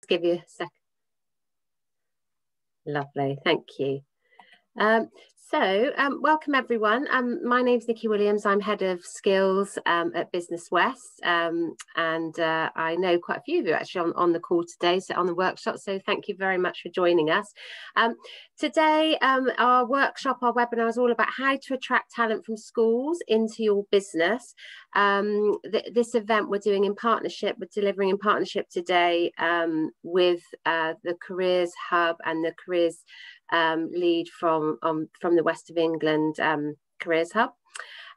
give you a second. Lovely, thank you. Welcome everyone. My name's Nikki Williams. I'm head of skills at Business West, and I know quite a few of you actually on the call today, so on the workshop, so thank you very much for joining us. Today our workshop, our webinar is all about how to attract talent from schools into your business. This event we're doing in partnership, we're delivering in partnership today with the Careers Hub and the Careers lead from the West of England Careers Hub,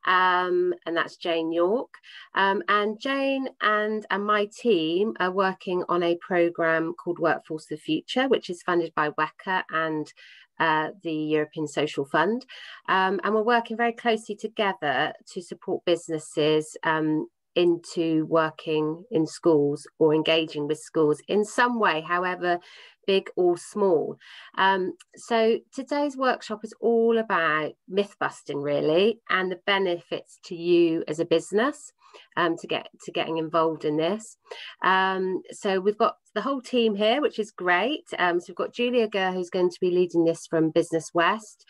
and that's Jane York, and Jane and my team are working on a programme called Workforce of the Future, which is funded by WECA and the European Social Fund, and we're working very closely together to support businesses into working in schools or engaging with schools in some way, however big or small. So today's workshop is all about myth busting really, and the benefits to you as a business getting involved in this. So we've got the whole team here, which is great. So we've got Julia Gurr, who's going to be leading this from Business West.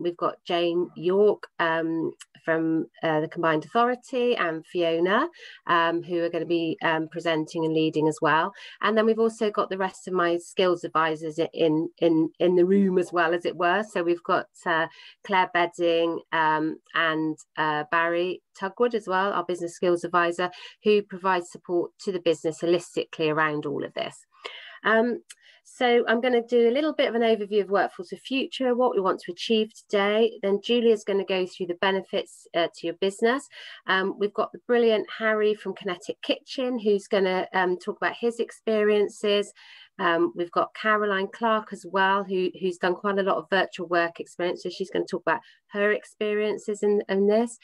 We've got Jane York from the Combined Authority, and Fiona, who are going to be presenting and leading as well. And then we've also got the rest of my skills advisors in the room as well, as it were. So we've got Claire Bedding and Barry Tugwood as well, our business skills advisor, who provides support to the business holistically around all of this. So I'm going to do a little bit of an overview of Workforce of Future, what we want to achieve today. Then Julia's going to go through the benefits to your business. We've got the brilliant Harry from Kinetic Kitchen, who's going to talk about his experiences. We've got Caroline Clark as well, who's done quite a lot of virtual work experience, so she's going to talk about her experiences in this.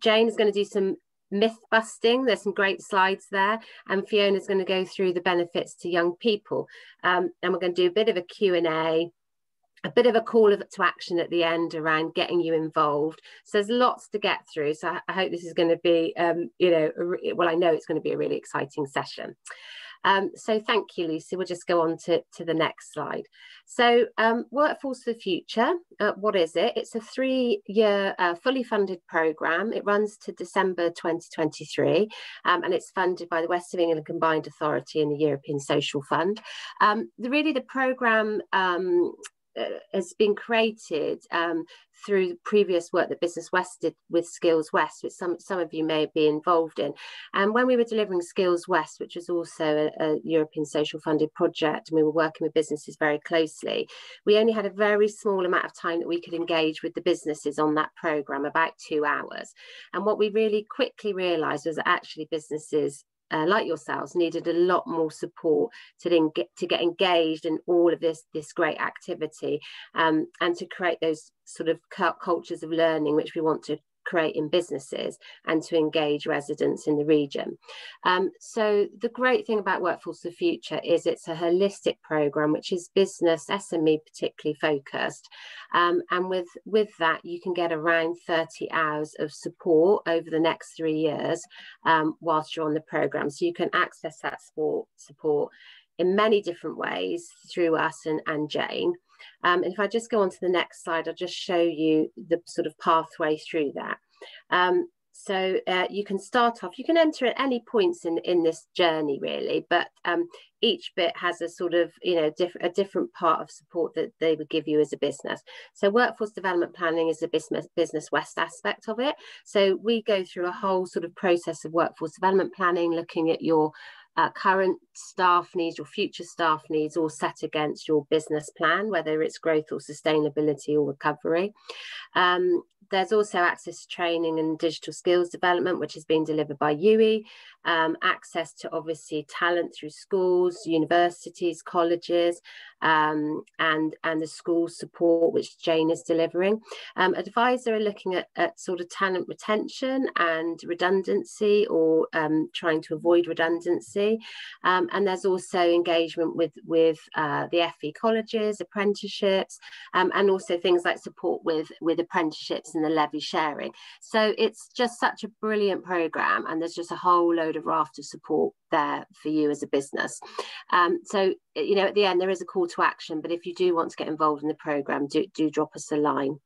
Jane is going to do some myth busting. There's some great slides there, and Fiona's going to go through the benefits to young people, and we're going to do a bit of a Q&A, a bit of a call to action at the end around getting you involved. So there's lots to get through, so I hope this is going to be well, I know it's going to be a really exciting session. So thank you, Lucy. We'll just go on to the next slide. So Workforce of the Future, what is it? It's a 3-year fully funded programme. It runs to December 2023, and it's funded by the West of England Combined Authority and the European Social Fund. The programme has been created through the previous work that Business West did with Skills West, which some of you may be involved in. And when we were delivering Skills West, which was also a European social funded project, and we were working with businesses very closely, we only had a very small amount of time that we could engage with the businesses on that programme, about 2 hours. And what we really quickly realised was that actually businesses like yourselves needed a lot more support to get engaged in all of this great activity, and to create those sort of cultures of learning which we want to create in businesses, and to engage residents in the region. So the great thing about Workforce of the Future is it's a holistic programme which is business SME particularly focused, and with that you can get around 30 hours of support over the next 3 years whilst you're on the programme. So you can access that support in many different ways through us and Jane. And if I just go on to the next slide, I'll just show you the sort of pathway through that. So you can start off, you can enter at any points in this journey really, but each bit has a sort of, a different part of support that they would give you as a business. So workforce development planning is a Business West aspect of it. So we go through a whole sort of process of workforce development planning, looking at your current staff needs, your future staff needs, all set against your business plan, whether it's growth or sustainability or recovery. There's also access to training and digital skills development, which is being delivered by UE, access to obviously talent through schools, universities, colleges, and the school support, which Jane is delivering. Advisor are looking at sort of talent retention and redundancy, or trying to avoid redundancy. And there's also engagement with the FE colleges, apprenticeships, and also things like support with apprenticeships and the levy sharing. So it's just such a brilliant programme, and there's just a whole load load of raft of support there for you as a business. So, you know, at the end, there is a call to action, but if you do want to get involved in the programme, do drop us a line.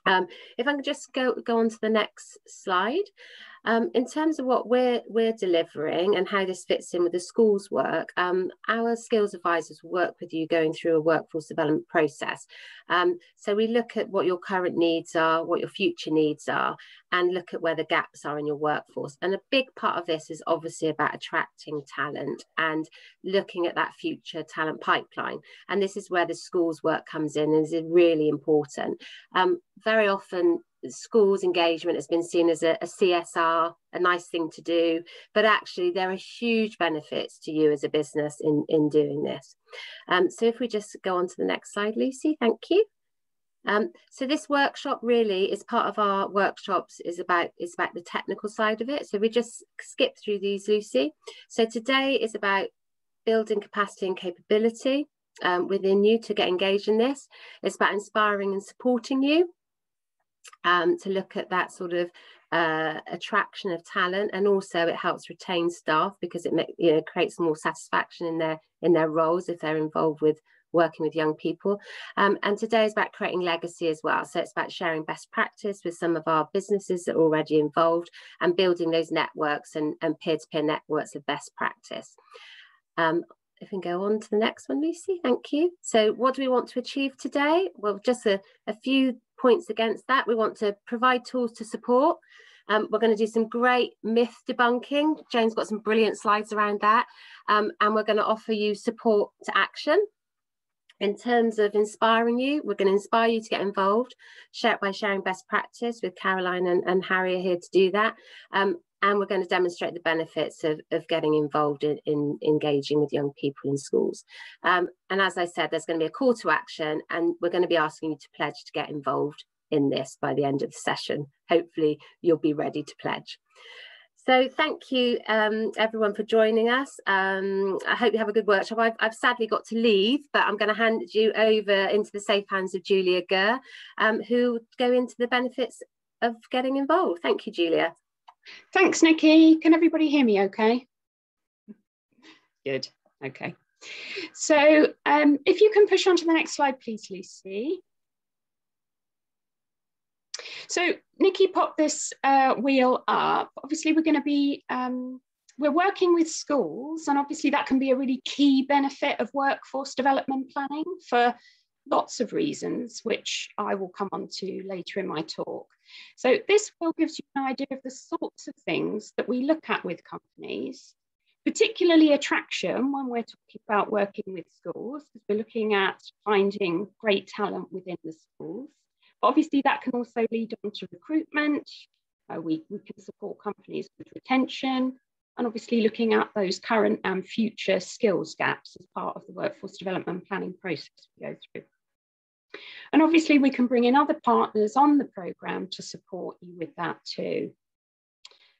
If I can just go on to the next slide. In terms of what we're delivering and how this fits in with the school's work, our skills advisors work with you going through a workforce development process. So we look at what your current needs are, what your future needs are, and look at where the gaps are in your workforce. And a big part of this is obviously about attracting talent and looking at that future talent pipeline. And this is where the school's work comes in and is really important. Very often, schools engagement has been seen as a CSR, a nice thing to do, but actually there are huge benefits to you as a business in doing this. So if we just go on to the next slide, Lucy, thank you. So this workshop really is part of our workshops is about the technical side of it. So we just skip through these, Lucy. So today is about building capacity and capability within you to get engaged in this. It's about inspiring and supporting you. To look at that sort of attraction of talent, and also it helps retain staff because it creates more satisfaction in their roles if they're involved with working with young people. And today is about creating legacy as well. So it's about sharing best practice with some of our businesses that are already involved and building those networks and peer-to-peer networks of best practice. If we can go on to the next one, Lucy, thank you. So what do we want to achieve today? Well, just a few points against that. We want to provide tools to support. We're going to do some great myth debunking. Jane's got some brilliant slides around that. And we're going to offer you support to action. In terms of inspiring you, we're going to inspire you to get involved, by sharing best practice with Caroline and Harry are here to do that. And we're going to demonstrate the benefits of getting involved in engaging with young people in schools. And as I said, there's going to be a call to action, and we're going to be asking you to pledge to get involved in this by the end of the session. Hopefully you'll be ready to pledge. So thank you everyone for joining us. I hope you have a good workshop. I've sadly got to leave, but I'm going to hand you over into the safe hands of Julia Gurr, who go into the benefits of getting involved. Thank you, Julia. Thanks, Nikki. Can everybody hear me okay? Good, okay. So if you can push on to the next slide, please, Lucy. So Nikki popped this wheel up. Obviously, we're going to be, we're working with schools, and obviously that can be a really key benefit of workforce development planning for lots of reasons, which I will come on to later in my talk. So this will give you an idea of the sorts of things that we look at with companies, particularly attraction when we're talking about working with schools, because we're looking at finding great talent within the schools. But obviously that can also lead on to recruitment. We can support companies with retention, and obviously looking at those current and future skills gaps as part of the workforce development planning process we go through. And obviously we can bring in other partners on the programme to support you with that too.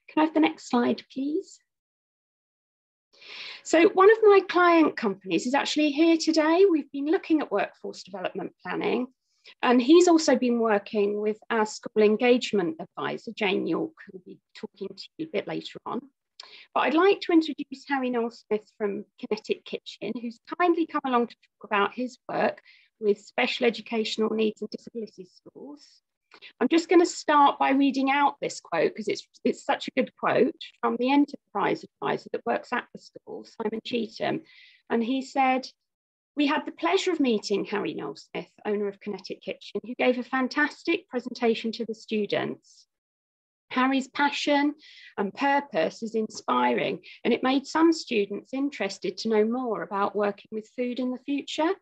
Can I have the next slide, please? So one of my client companies is actually here today. We've been looking at workforce development planning, and he's also been working with our school engagement advisor, Jane York, who will be talking to you a bit later on. But I'd like to introduce Harry Noel-Smith from Kinetic Kitchen, who's kindly come along to talk about his work with special educational needs and disability schools. I'm just going to start by reading out this quote because it's such a good quote from the enterprise advisor that works at the school, Simon Cheetham. And he said, "We had the pleasure of meeting Harry Noel-Smith, owner of Kinetic Kitchen, who gave a fantastic presentation to the students. Harry's passion and purpose is inspiring, and it made some students interested to know more about working with food in the future.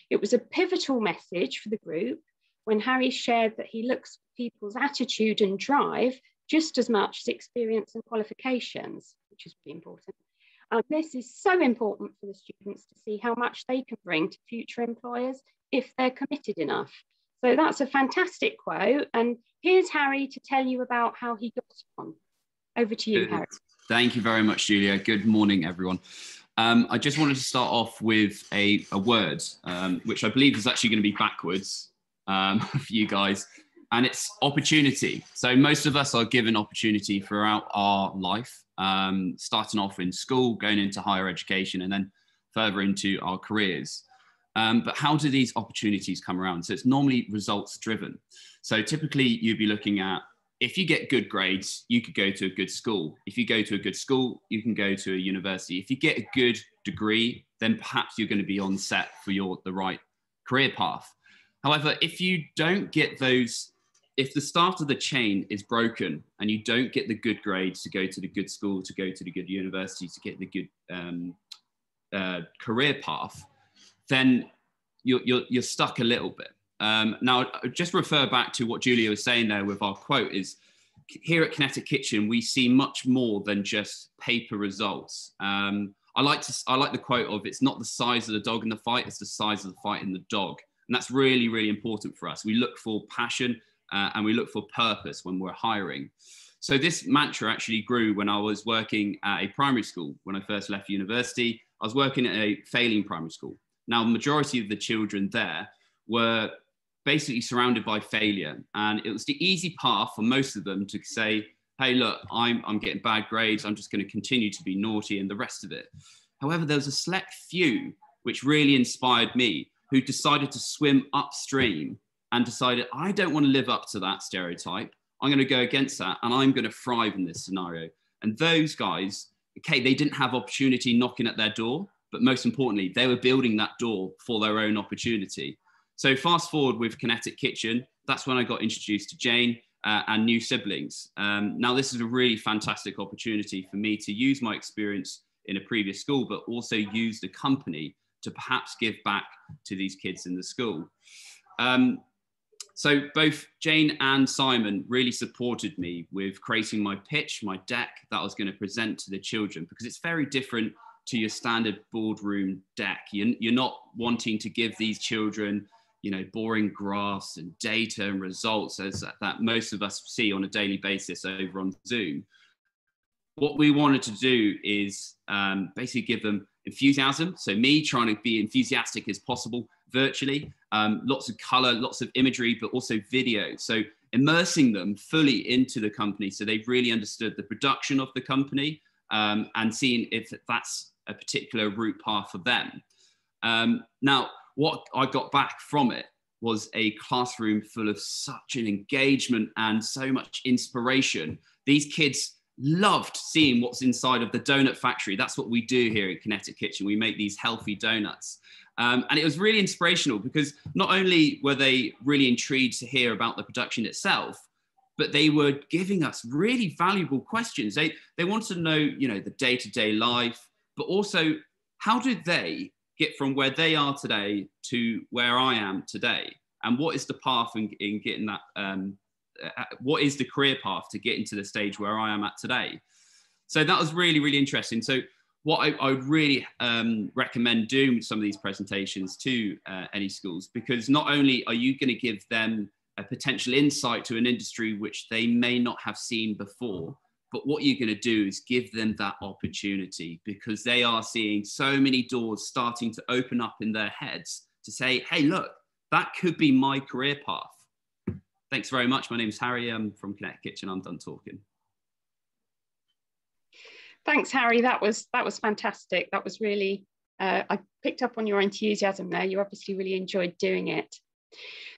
It was a pivotal message for the group when Harry shared that he looks for people's attitude and drive just as much as experience and qualifications," which is really important. This is so important for the students to see how much they can bring to future employers if they're committed enough. So that's a fantastic quote. And here's Harry to tell you about how he got on. Over to you, Harry. Thank you very much, Julia. Good morning, everyone. I just wanted to start off with a word, which I believe is actually going to be backwards for you guys, and it's opportunity. So most of us are given opportunity throughout our life, starting off in school, going into higher education, and then further into our careers. But how do these opportunities come around? So it's normally results driven. So typically you'd be looking at, if you get good grades, you could go to a good school. If you go to a good school, you can go to a university. If you get a good degree, then perhaps you're going to be on set for the right career path. However, if you don't get those, if the start of the chain is broken and you don't get the good grades to go to the good school, to go to the good university, to get the good career path, then you're stuck a little bit. Now, just refer back to what Julia was saying there with our quote is, here at Kinetic Kitchen, we see much more than just paper results. I like the quote of, it's not the size of the dog in the fight, it's the size of the fight in the dog. And that's really, really important for us. We look for passion and we look for purpose when we're hiring. So this mantra actually grew when I was working at a primary school. When I first left university, I was working at a failing primary school. Now, the majority of the children there were basically surrounded by failure. And it was the easy path for most of them to say, hey, look, I'm getting bad grades. I'm just going to continue to be naughty and the rest of it. However, there was a select few which really inspired me, who decided to swim upstream and decided, I don't want to live up to that stereotype. I'm going to go against that and I'm going to thrive in this scenario. And those guys, okay, they didn't have opportunity knocking at their door, but most importantly, they were building that door for their own opportunity. So fast forward with Kinetic Kitchen, that's when I got introduced to Jane and new siblings. Now, this is a really fantastic opportunity for me to use my experience in a previous school, but also use the company to perhaps give back to these kids in the school. So both Jane and Simon really supported me with creating my pitch, my deck that I was going to present to the children, because it's very different to your standard boardroom deck. You're not wanting to give these children, you know, boring graphs and data and results as that most of us see on a daily basis over on Zoom. What we wanted to do is basically give them enthusiasm. So me trying to be enthusiastic as possible virtually, lots of color, lots of imagery, but also video. So immersing them fully into the company so they've really understood the production of the company and seeing if that's a particular route path for them. Now, what I got back from it was a classroom full of such an engagement and so much inspiration. These kids loved seeing what's inside of the donut factory. That's what we do here at Kinetic Kitchen. We make these healthy donuts. And it was really inspirational because not only were they really intrigued to hear about the production itself, but they were giving us really valuable questions. They wanted to know, you know, the day-to-day life, but also how did they get from where they are today to where I am today? And what is the path in getting that, what is the career path to get into the stage where I am at today? So that was really, really interesting. So what I would really recommend doing some of these presentations to any schools, because not only are you going to give them a potential insight to an industry which they may not have seen before, but what you're going to do is give them that opportunity, because they are seeing so many doors starting to open up in their heads to say, hey, look, that could be my career path. Thanks very much. My name is Harry. I'm from Kinetic Kitchen. I'm done talking. Thanks, Harry. That was fantastic. That was really, I picked up on your enthusiasm there. You obviously really enjoyed doing it.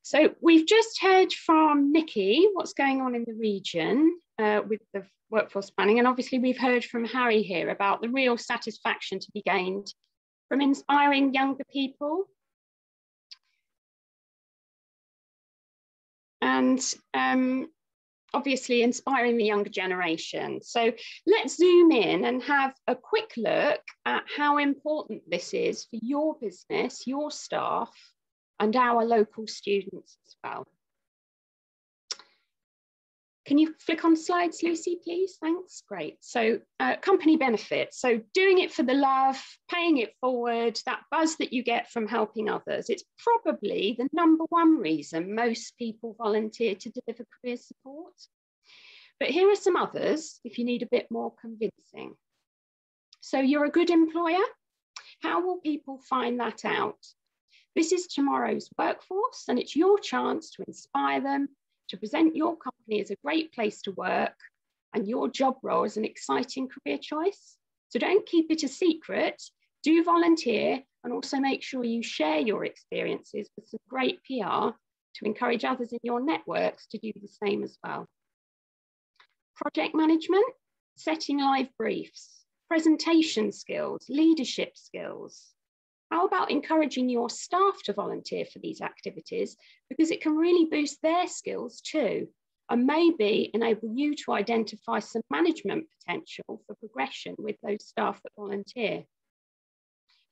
So we've just heard from Nikki what's going on in the region with the workforce planning. And obviously we've heard from Harry here about the real satisfaction to be gained from inspiring younger people. And obviously inspiring the younger generation. So let's zoom in and have a quick look at how important this is for your business, your staff, and our local students as well. Can you flick on slides, Lucy, please? Thanks, great. So company benefits. So doing it for the love, paying it forward, that buzz that you get from helping others. It's probably the #1 reason most people volunteer to deliver career support. But here are some others if you need a bit more convincing. So you're a good employer. How will people find that out? This is tomorrow's workforce, and it's your chance to inspire them, to present your company as a great place to work, and your job role is an exciting career choice. So don't keep it a secret, do volunteer, and also make sure you share your experiences with some great PR to encourage others in your networks to do the same as well. Project management, setting live briefs, presentation skills, leadership skills. How about encouraging your staff to volunteer for these activities, because it can really boost their skills too, and maybe enable you to identify some management potential for progression with those staff that volunteer.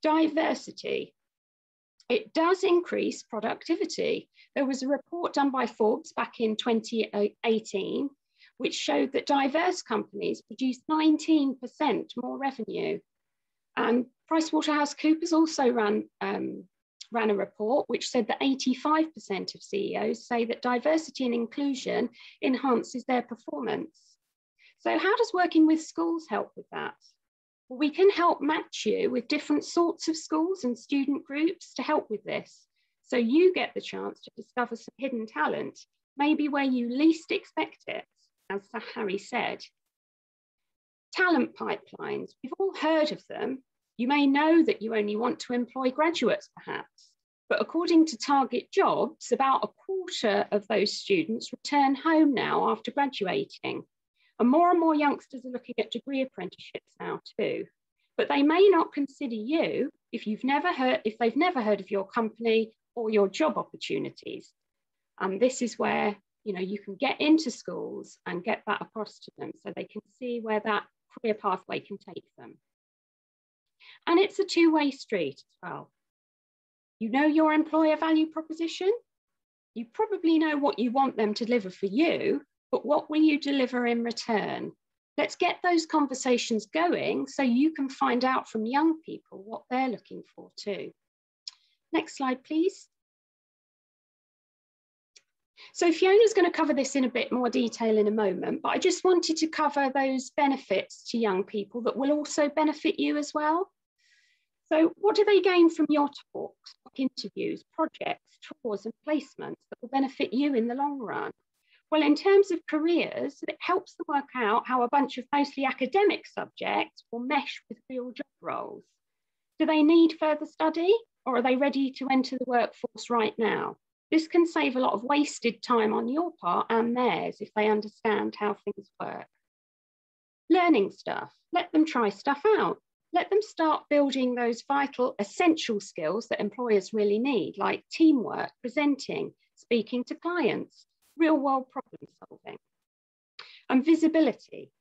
Diversity. It does increase productivity. There was a report done by Forbes back in 2018, which showed that diverse companies produce 19% more revenue. And PricewaterhouseCoopers also ran a report which said that 85% of CEOs say that diversity and inclusion enhances their performance. So how does working with schools help with that? Well, we can help match you with different sorts of schools and student groups to help with this. So you get the chance to discover some hidden talent, maybe where you least expect it, as Sir Harry said. Talent pipelines, we've all heard of them. You may know that you only want to employ graduates perhaps, but according to Target Jobs, about a quarter of those students return home now after graduating. And more youngsters are looking at degree apprenticeships now too. But they may not consider you if they've never heard of your company or your job opportunities. And this is where you can get into schools and get that across to them so they can see where that career pathway can take them. And it's a two-way street as well. You know your employer value proposition. You probably know what you want them to deliver for you, but what will you deliver in return? Let's get those conversations going so you can find out from young people what they're looking for too. Next slide, please. So Fiona's going to cover this in a bit more detail in a moment, but I just wanted to cover those benefits to young people that will also benefit you as well. So what do they gain from your talks, interviews, projects, tours and placements that will benefit you in the long run? Well, in terms of careers, it helps them work out how a bunch of mostly academic subjects will mesh with real job roles. Do they need further study, or are they ready to enter the workforce right now? This can save a lot of wasted time on your part and theirs if they understand how things work. Learning stuff, let them try stuff out. Let them start building those vital, essential skills that employers really need, like teamwork, presenting, speaking to clients, real-world problem solving. And visibility.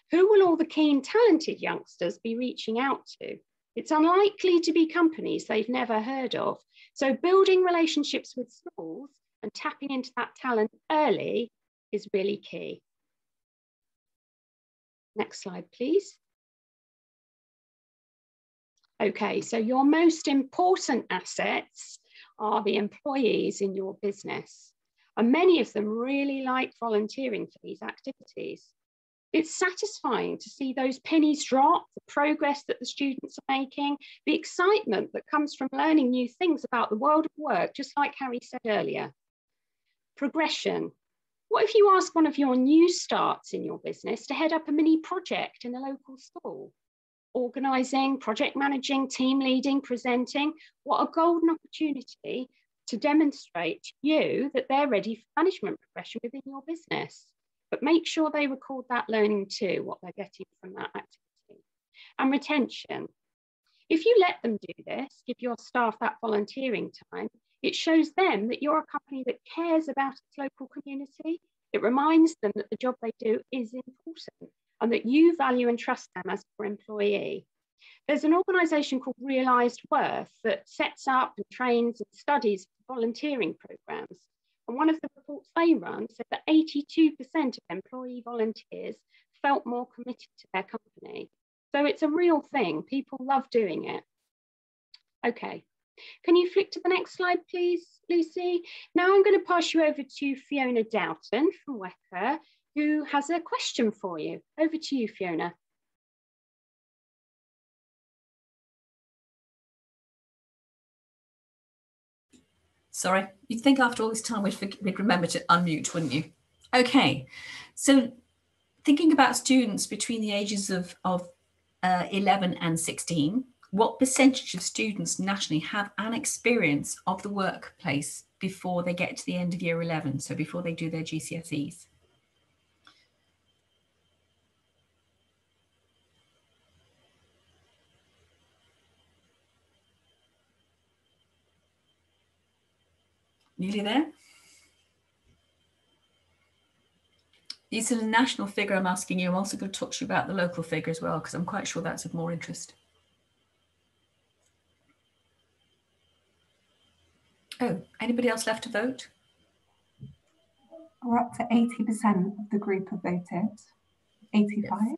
Who will all the keen, talented youngsters be reaching out to? It's unlikely to be companies they've never heard of. So building relationships with schools and tapping into that talent early is really key. Next slide, please. Okay, so your most important assets are the employees in your business. And many of them really like volunteering for these activities. It's satisfying to see those pennies drop, the progress that the students are making, the excitement that comes from learning new things about the world of work, just like Harry said earlier. Progression. What if you ask one of your new starts in your business to head up a mini project in a local school? Organising, project managing, team leading, presenting. What a golden opportunity to demonstrate to you that they're ready for management progression within your business. But make sure they record that learning too, what they're getting from that activity. And retention. If you let them do this, give your staff that volunteering time, it shows them that you're a company that cares about its local community. It reminds them that the job they do is important and that you value and trust them as your employee. There's an organisation called Realised Worth that sets up and trains and studies volunteering programmes. And one of the reports they run said that 82% of employee volunteers felt more committed to their company. So it's a real thing. People love doing it. Okay, can you flick to the next slide, please, Lucy? Now I'm going to pass you over to Fiona Doughton from WECA, who has a question for you. Over to you, Fiona. Sorry, you'd think after all this time we'd remember to unmute, wouldn't you? Okay, so thinking about students between the ages of 11 and 16, what percentage of students nationally have an experience of the workplace before they get to the end of year 11, so before they do their GCSEs? Nearly there? This is a national figure I'm asking you. I'm also going to talk to you about the local figure as well, because I'm quite sure that's of more interest. Oh, anybody else left to vote? We're up to 80% of the group have voted. 85. Yes.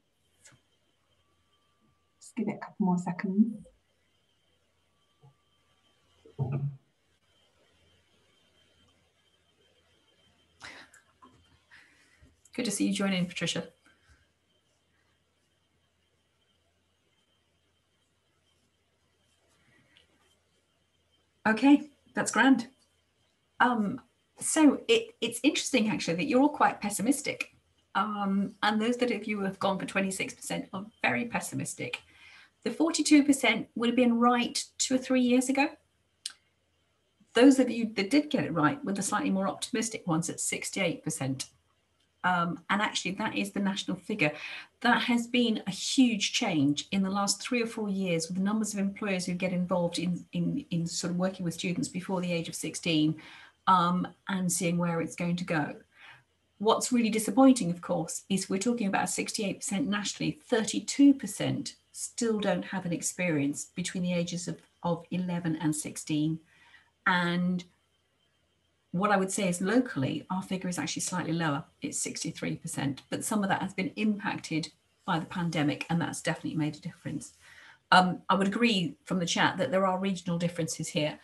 Just give it a couple more seconds. Good to see you join in, Patricia. Okay, that's grand. So it's interesting actually that you're all quite pessimistic. And those of you who have gone for 26% are very pessimistic. The 42% would have been right 2 or 3 years ago. Those of you that did get it right were the slightly more optimistic ones at 68%. And actually that is the national figure. That has been a huge change in the last 3 or 4 years with the numbers of employers who get involved in sort of working with students before the age of 16 and seeing where it's going to go. What's really disappointing, of course, is we're talking about 68% nationally, 32% still don't have an experience between the ages of 11 and 16. And what I would say is locally, our figure is actually slightly lower. It's 63%, but some of that has been impacted by the pandemic, and that's definitely made a difference. I would agree from the chat that there are regional differences here,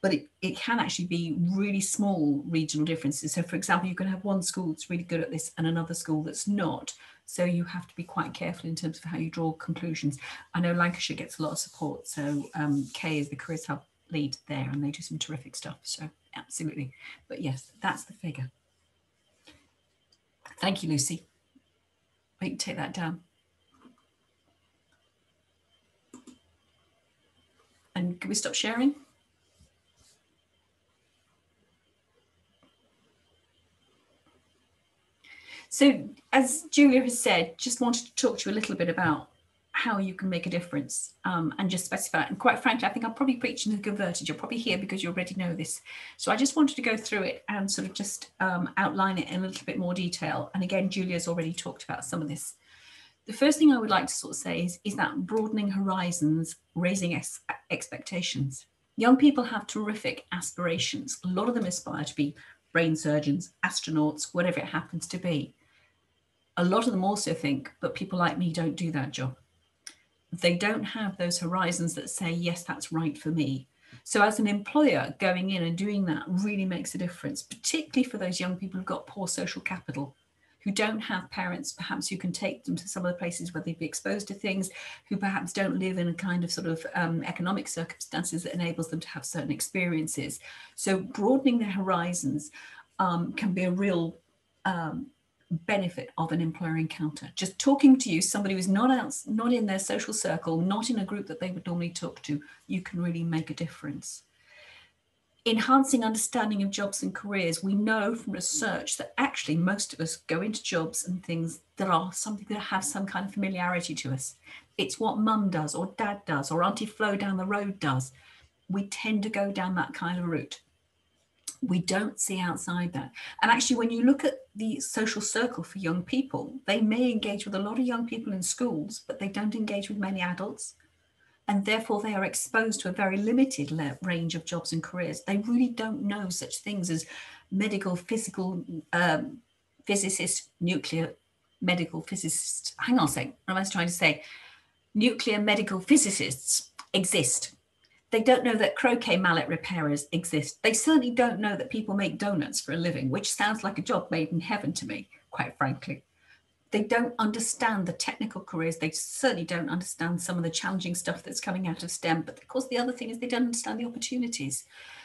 but it can actually be really small regional differences. So for example, you can have one school that's really good at this and another school that's not. So you have to be quite careful in terms of how you draw conclusions. I know Lancashire gets a lot of support. So Kay is the Careers Hub lead there, and they do some terrific stuff. So absolutely. But yes, that's the figure. Thank you, Lucy. We can take that down. And can we stop sharing? So as Julia has said, just wanted to talk to you a little bit about how you can make a difference and just specify it. And quite frankly, I think I'm probably preaching to the converted. You're probably here because you already know this. So I just wanted to go through it and sort of just outline it in a little bit more detail. And again, Julia's already talked about some of this. The first thing I would like to sort of say is that broadening horizons, raising expectations. Young people have terrific aspirations. A lot of them aspire to be brain surgeons, astronauts, whatever it happens to be. A lot of them also think, but people like me don't do that job. They don't have those horizons that say, yes, that's right for me. So as an employer, going in and doing that really makes a difference, particularly for those young people who've got poor social capital, who don't have parents, perhaps who can take them to some of the places where they'd be exposed to things, who perhaps don't live in a kind of sort of economic circumstances that enables them to have certain experiences. So broadening their horizons can be a real benefit of an employer encounter. Just talking to you, somebody who's not in their social circle, not in a group that they would normally talk to, you can really make a difference. Enhancing understanding of jobs and careers. We know from research that actually most of us go into jobs and things that are something that have some kind of familiarity to us. It's what mum does or dad does or Auntie Flo down the road does. We tend to go down that kind of route. We don't see outside that. And actually, when you look at the social circle for young people, they may engage with a lot of young people in schools, but they don't engage with many adults. And therefore, they are exposed to a very limited range of jobs and careers. They really don't know such things as medical, physical, physicist, nuclear, medical physicists. Hang on a second, what am I trying to say? Nuclear medical physicists exist. They don't know that croquet mallet repairers exist. They certainly don't know that people make donuts for a living, which sounds like a job made in heaven to me, quite frankly. They don't understand the technical careers. They certainly don't understand some of the challenging stuff that's coming out of STEM. But of course, the other thing is they don't understand the opportunities.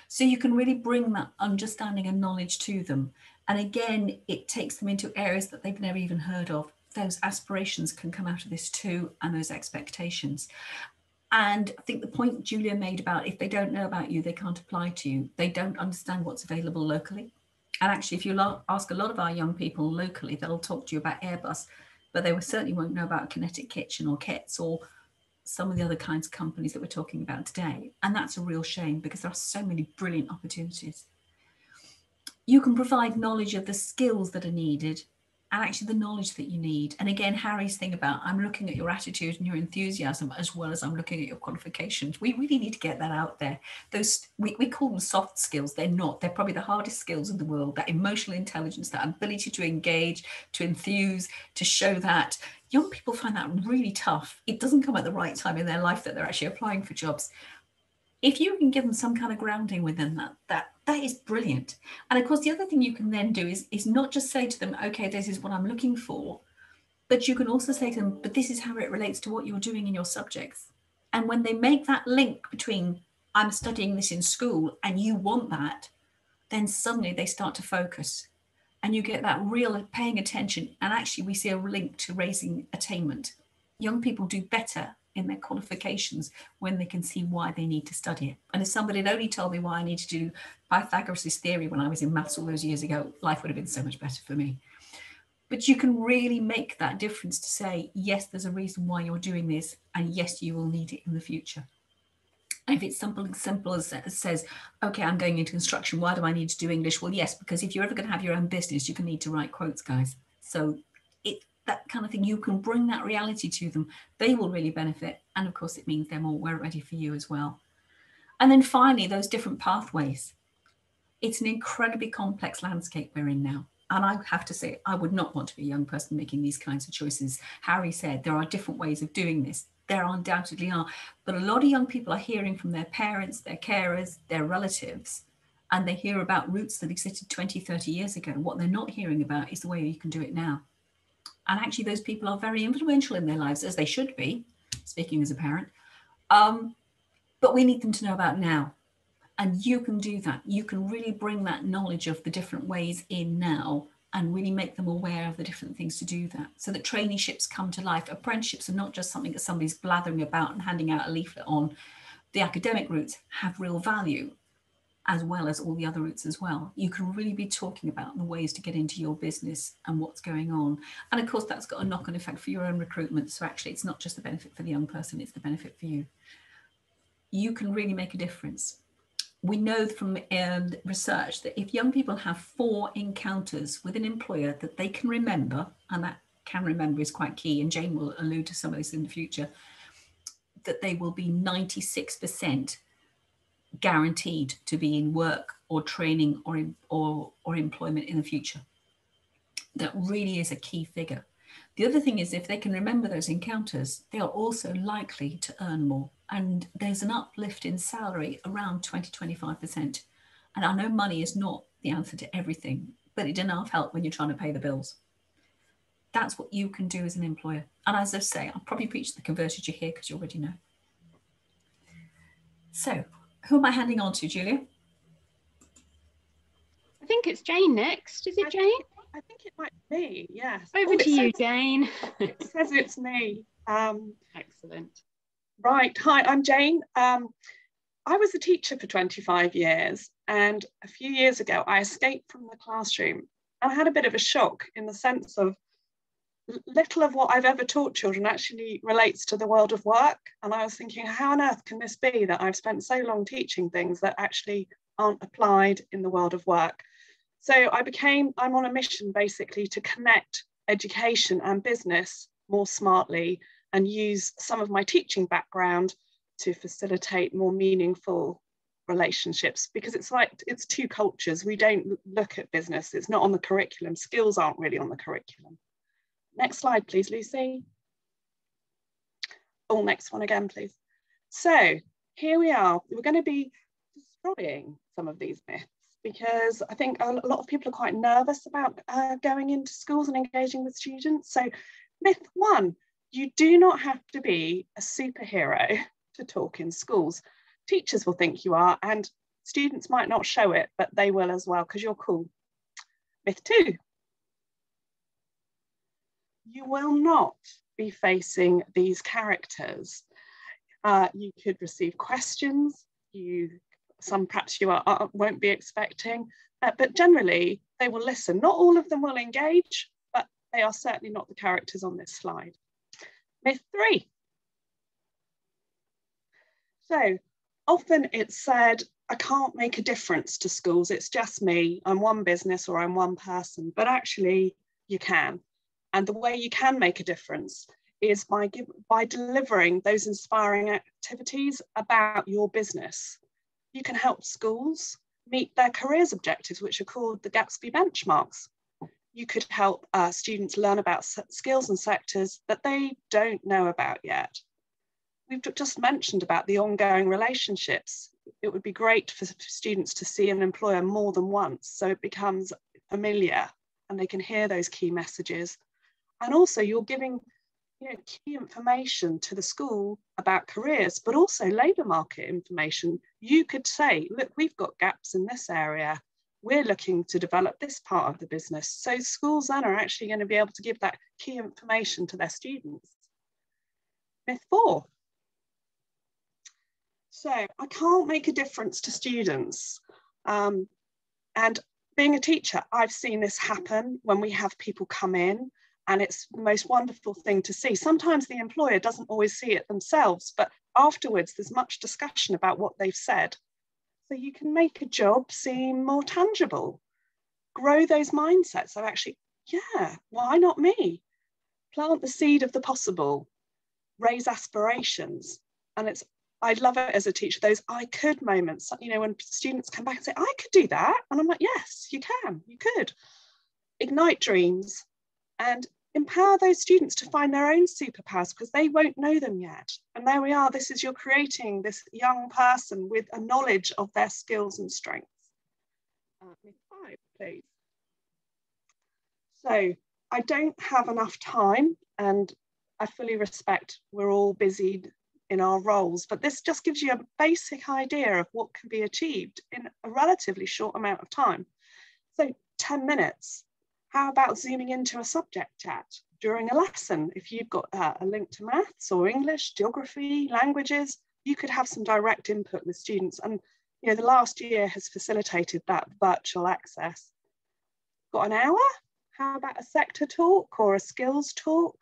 So you can really bring that understanding and knowledge to them. And again, it takes them into areas that they've never even heard of. those aspirations can come out of this too, and those expectations. And I think the point Julia made about if they don't know about you, they can't apply to you. They don't understand what's available locally. And actually, if you ask a lot of our young people locally, they'll talk to you about Airbus, but they certainly won't know about Kinetic Kitchen or Kits or some of the other kinds of companies that we're talking about today. And that's a real shame, because there are so many brilliant opportunities. You can provide knowledge of the skills that are needed and actually the knowledge that you need. And again, Harry's thing about I'm looking at your attitude and your enthusiasm as well as I'm looking at your qualifications. We really need to get that out there. Those we call them soft skills. They're not. They're probably the hardest skills in the world. That emotional intelligence, that ability to engage, to enthuse, to show that. Young people find that really tough. It doesn't come at the right time in their life that they're actually applying for jobs. If you can give them some kind of grounding within that is brilliant. And of course, the other thing you can then do is not just say to them, okay, this is what I'm looking for, but you can also say to them, but this is how it relates to what you're doing in your subjects. And when they make that link between I'm studying this in school and you want that, then suddenly they start to focus and you get that real paying attention. And actually we see a link to raising attainment. Young people do better in their qualifications when they can see why they need to study it. And if somebody had only told me why I need to do Pythagoras' theory when I was in maths all those years ago, life would have been so much better for me. But you can really make that difference to say, yes, there's a reason why you're doing this, and yes, you will need it in the future. And if it's something simple as says, okay, I'm going into construction, why do I need to do English? Well, yes, because if you're ever going to have your own business, you're going to need to write quotes, guys. So that kind of thing, you can bring that reality to them. They will really benefit. And of course, it means they're more ready for you as well. And then finally, those different pathways. It's an incredibly complex landscape we're in now. And I have to say, I would not want to be a young person making these kinds of choices. Harry said there are different ways of doing this. There undoubtedly are. But a lot of young people are hearing from their parents, their carers, their relatives, and they hear about routes that existed 20, 30 years ago. What they're not hearing about is the way you can do it now. And actually, those people are very influential in their lives, as they should be, speaking as a parent. But we need them to know about now. And you can do that. You can really bring that knowledge of the different ways in now and really make them aware of the different things to do that. So that traineeships come to life. Apprenticeships are not just something that somebody's blathering about and handing out a leaflet on. The academic routes have real value, as well as all the other routes as well. You can really be talking about the ways to get into your business and what's going on. And of course, that's got a knock-on effect for your own recruitment. So actually, it's not just the benefit for the young person, it's the benefit for you. You can really make a difference. We know from research that if young people have 4 encounters with an employer that they can remember, and that can remember is quite key, and Jane will allude to some of this in the future, that they will be 96% guaranteed to be in work or training or employment in the future. That really is a key figure. The other thing is, if they can remember those encounters, they are also likely to earn more. And there's an uplift in salary around 20-25%. And I know money is not the answer to everything, but it enough help when you're trying to pay the bills. That's what you can do as an employer. And as I say, I'll probably preach the converted you here because you already know. So, who am I handing on to, Julia? I think it's Jane next. Is it Jane? I think it might be, yes. Over to you, Jane. It says it's me. Excellent. Right, hi, I'm Jane. I was a teacher for 25 years, and a few years ago I escaped from the classroom, and I had a bit of a shock in the sense of little of what I've ever taught children actually relates to the world of work. And I was thinking, how on earth can this be that I've spent so long teaching things that actually aren't applied in the world of work? So I'm on a mission basically to connect education and business more smartly and use some of my teaching background to facilitate more meaningful relationships, because it's 2 cultures. We don't look at business, it's not on the curriculum. Skills aren't really on the curriculum. Next slide, please, Lucy. Oh, next one again, please. So here we are. We're going to be destroying some of these myths, because I think a lot of people are quite nervous about going into schools and engaging with students. So myth 1, you do not have to be a superhero to talk in schools. Teachers will think you are, and students might not show it, but they will as well, because you're cool. Myth 2, you will not be facing these characters. You could receive questions, some perhaps you won't be expecting, but generally they will listen. Not all of them will engage, but they are certainly not the characters on this slide. Myth 3. So often it's said, I can't make a difference to schools, it's just me, I'm one business or I'm one person, but actually you can. And the way you can make a difference is by delivering those inspiring activities about your business. You can help schools meet their careers objectives, which are called the Gatsby benchmarks. You could help students learn about skills and sectors that they don't know about yet. We've just mentioned about the ongoing relationships. It would be great for students to see an employer more than once, so it becomes familiar and they can hear those key messages. And also you're giving key information to the school about careers, but also labour market information. You could say, look, we've got gaps in this area. We're looking to develop this part of the business. So schools then are actually going to be able to give that key information to their students. Myth 4. So I can't make a difference to students. And being a teacher, I've seen this happen when we have people come in, and it's the most wonderful thing to see. Sometimes the employer doesn't always see it themselves, but afterwards there's much discussion about what they've said. So you can make a job seem more tangible, grow those mindsets of actually, yeah, why not me? Plant the seed of the possible, raise aspirations. And I love it as a teacher, those I could moments, when students come back and say, I could do that. And I'm like, yes, you can, you could. Ignite dreams and empower those students to find their own superpowers because they won't know them yet. And there we are, you're creating this young person with a knowledge of their skills and strengths. Myth 5, please. So I don't have enough time, and I fully respect we're all busy in our roles, but this just gives you a basic idea of what can be achieved in a relatively short amount of time. So 10 minutes. How about zooming into a subject chat during a lesson? If you've got a link to maths or English, geography, languages, you could have some direct input with students. And the last year has facilitated that virtual access. Got an hour? How about a sector talk or a skills talk?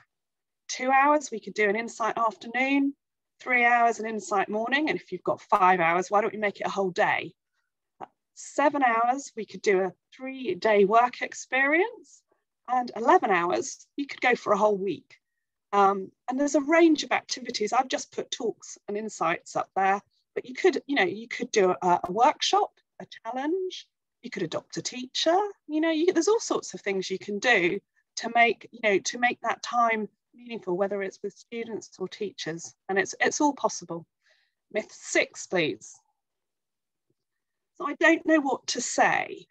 2 hours, we could do an insight afternoon. 3 hours, an insight morning. And if you've got 5 hours, why don't we make it a whole day? 7 hours, we could do a 3-day work experience, and 11 hours, you could go for a whole week. And there's a range of activities. I've just put talks and insights up there, but you could do a workshop, a challenge, you could adopt a teacher, there's all sorts of things you can do to make that time meaningful, whether it's with students or teachers, and it's all possible. Myth 6, please. So I don't know what to say.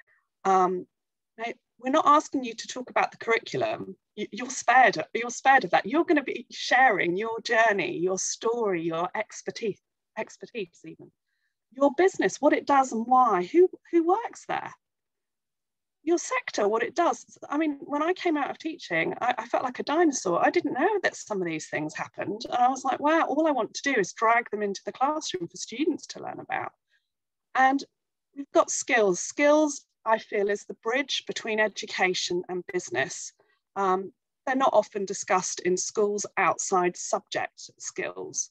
We're not asking you to talk about the curriculum. You're spared of that. You're going to be sharing your journey, your story, your expertise even. Your business, what it does and why, who works there. Your sector, what it does. I mean, when I came out of teaching, I felt like a dinosaur. I didn't know that some of these things happened. And I was like, wow, all I want to do is drag them into the classroom for students to learn about. And we've got skills. Skills, I feel, is the bridge between education and business. They're not often discussed in schools outside subject skills.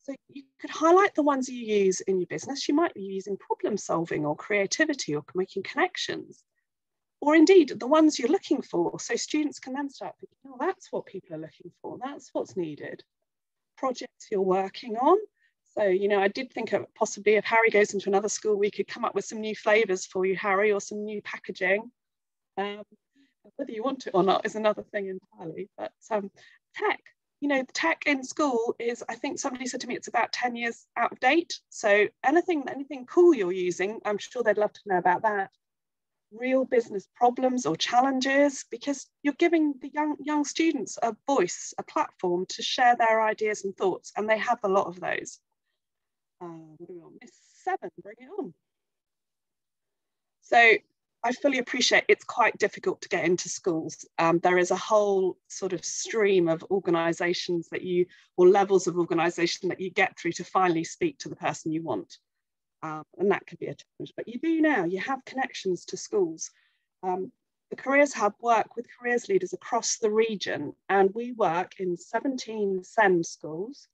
So you could highlight the ones you use in your business. You might be using problem solving or creativity or making connections, or indeed the ones you're looking for. So students can then start thinking, oh, that's what people are looking for. That's what's needed. Projects you're working on. So, I did think of possibly if Harry goes into another school, we could come up with some new flavours for you, Harry, or some new packaging. Whether you want it or not is another thing entirely. But tech, tech in school is, I think somebody said to me, it's about 10 years out of date. So anything cool you're using, I'm sure they'd love to know about that. Real business problems or challenges, because you're giving the young students a voice, a platform to share their ideas and thoughts, and they have a lot of those. What do we want? Miss 7, bring it on. So I fully appreciate it's quite difficult to get into schools. There is a whole sort of stream of organisations that you, or levels of organisation that you get through to finally speak to the person you want. And that could be a challenge, but you do now, you have connections to schools. The Careers Hub work with careers leaders across the region, and we work in 17 SEND schools,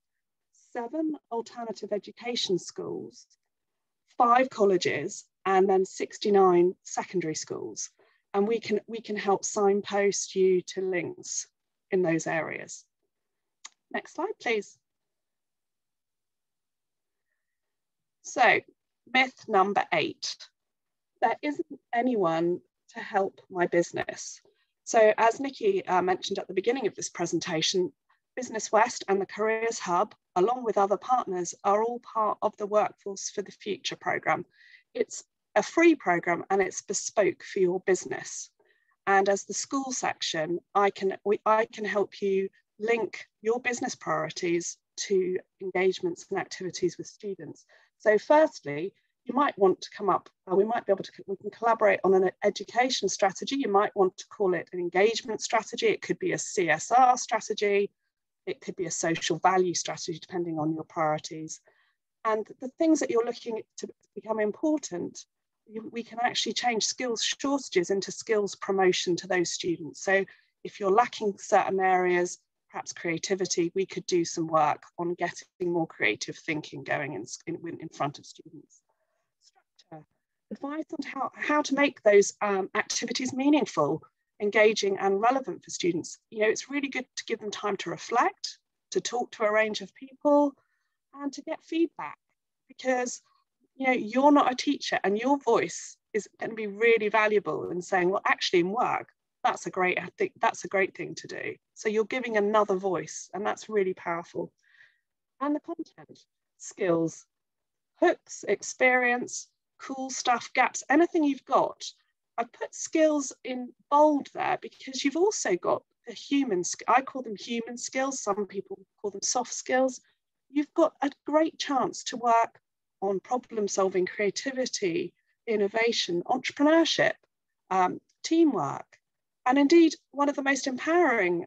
7 alternative education schools, 5 colleges, and then 69 secondary schools. And we can help signpost you to links in those areas. Next slide, please. So, myth number 8. There isn't anyone to help my business. So as Nikki mentioned at the beginning of this presentation, Business West and the Careers Hub, along with other partners, are all part of the Workforce for the Future programme. It's a free programme and it's bespoke for your business. And as the school section, I can help you link your business priorities to engagements and activities with students. So firstly, you might want to come up, we can collaborate on an education strategy. You might want to call it an engagement strategy. It could be a CSR strategy. It could be a social value strategy, depending on your priorities. And the things that you're looking to become important, we can actually change skills shortages into skills promotion to those students. So if you're lacking certain areas, perhaps creativity, we could do some work on getting more creative thinking going in front of students. Structure, advice on how to make those activities meaningful, engaging and relevant for students. You know, it's really good to give them time to reflect, to talk to a range of people, and to get feedback, because you know, you're not a teacher and your voice is going to be really valuable in saying, well, actually in work, that's a great thing to do. So you're giving another voice, and that's really powerful. And the content, skills, hooks, experience, cool stuff, gaps, anything you've got. I've put skills in bold there because you've also got the human, I call them human skills, some people call them soft skills. You've got a great chance to work on problem solving, creativity, innovation, entrepreneurship, teamwork, and indeed one of the most empowering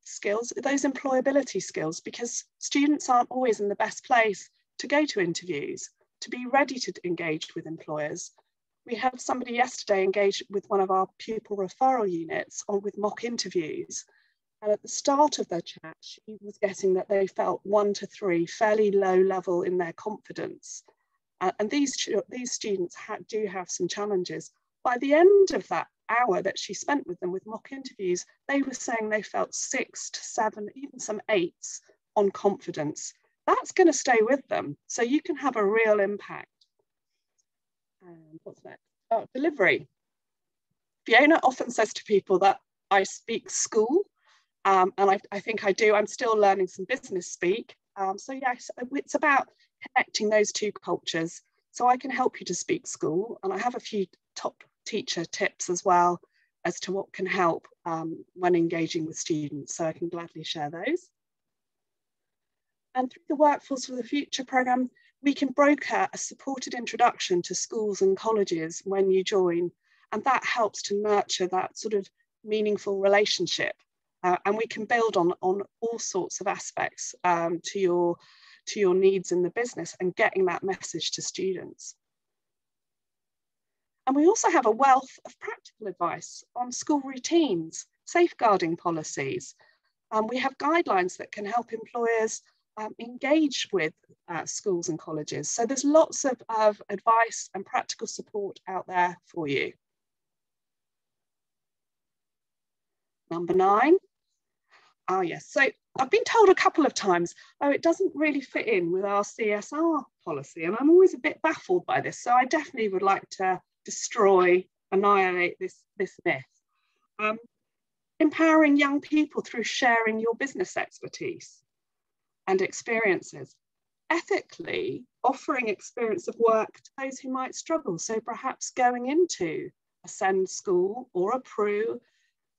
skills are those employability skills, because students aren't always in the best place to go to interviews, to be ready to engage with employers. We had somebody yesterday engage with one of our pupil referral units with mock interviews. And at the start of their chat, she was getting that they felt 1 to 3, fairly low level in their confidence. And these students do have some challenges. By the end of that hour that she spent with them with mock interviews, they were saying they felt 6 to 7, even some 8s on confidence. That's going to stay with them. So you can have a real impact. And what's next? Oh, delivery. Fiona often says to people that I speak school, and I think I do. I'm still learning some business speak. So yes, it's about connecting those two cultures. So I can help you to speak school, and I have a few top teacher tips as well as to what can help when engaging with students. So I can gladly share those. And through the Workforce for the Future programme, we can broker a supported introduction to schools and colleges when you join, and that helps to nurture that sort of meaningful relationship. And we can build on all sorts of aspects to your needs in the business and getting that message to students. And we also have a wealth of practical advice on school routines, safeguarding policies. We have guidelines that can help employers engage with schools and colleges. So there's lots of advice and practical support out there for you. Number 9. Oh yes, so I've been told a couple of times, oh, it doesn't really fit in with our CSR policy. And I'm always a bit baffled by this. So I definitely would like to annihilate this myth. Empowering young people through sharing your business expertise and experiences. Ethically offering experience of work to those who might struggle. So perhaps going into a SEND school or a PRU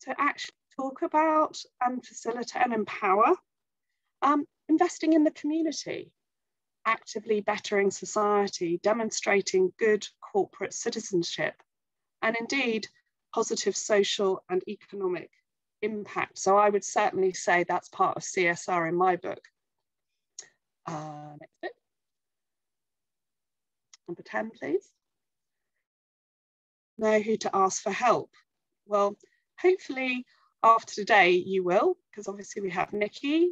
to actually talk about and facilitate and empower. Investing in the community, actively bettering society, demonstrating good corporate citizenship, and indeed positive social and economic impact. So I would certainly say that's part of CSR in my book. Next bit. Number 10, please. Know who to ask for help. Well, hopefully after today you will, because obviously we have Nikki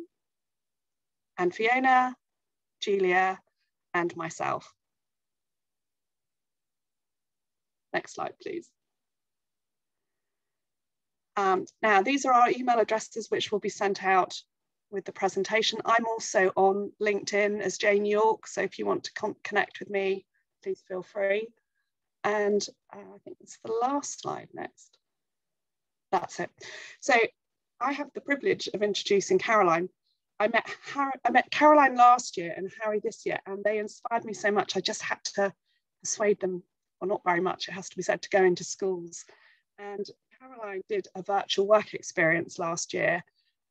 and Fiona, Julia, and myself. Next slide, please. Now, these are our email addresses which will be sent out with the presentation. I'm also on LinkedIn as Jane York, so if you want to connect with me, please feel free. And I think it's the last slide next. That's it. So I have the privilege of introducing Caroline. I met Caroline last year and Harry this year, and they inspired me so much. I just had to persuade them, or not very much, it has to be said, to go into schools. And Caroline did a virtual work experience last year,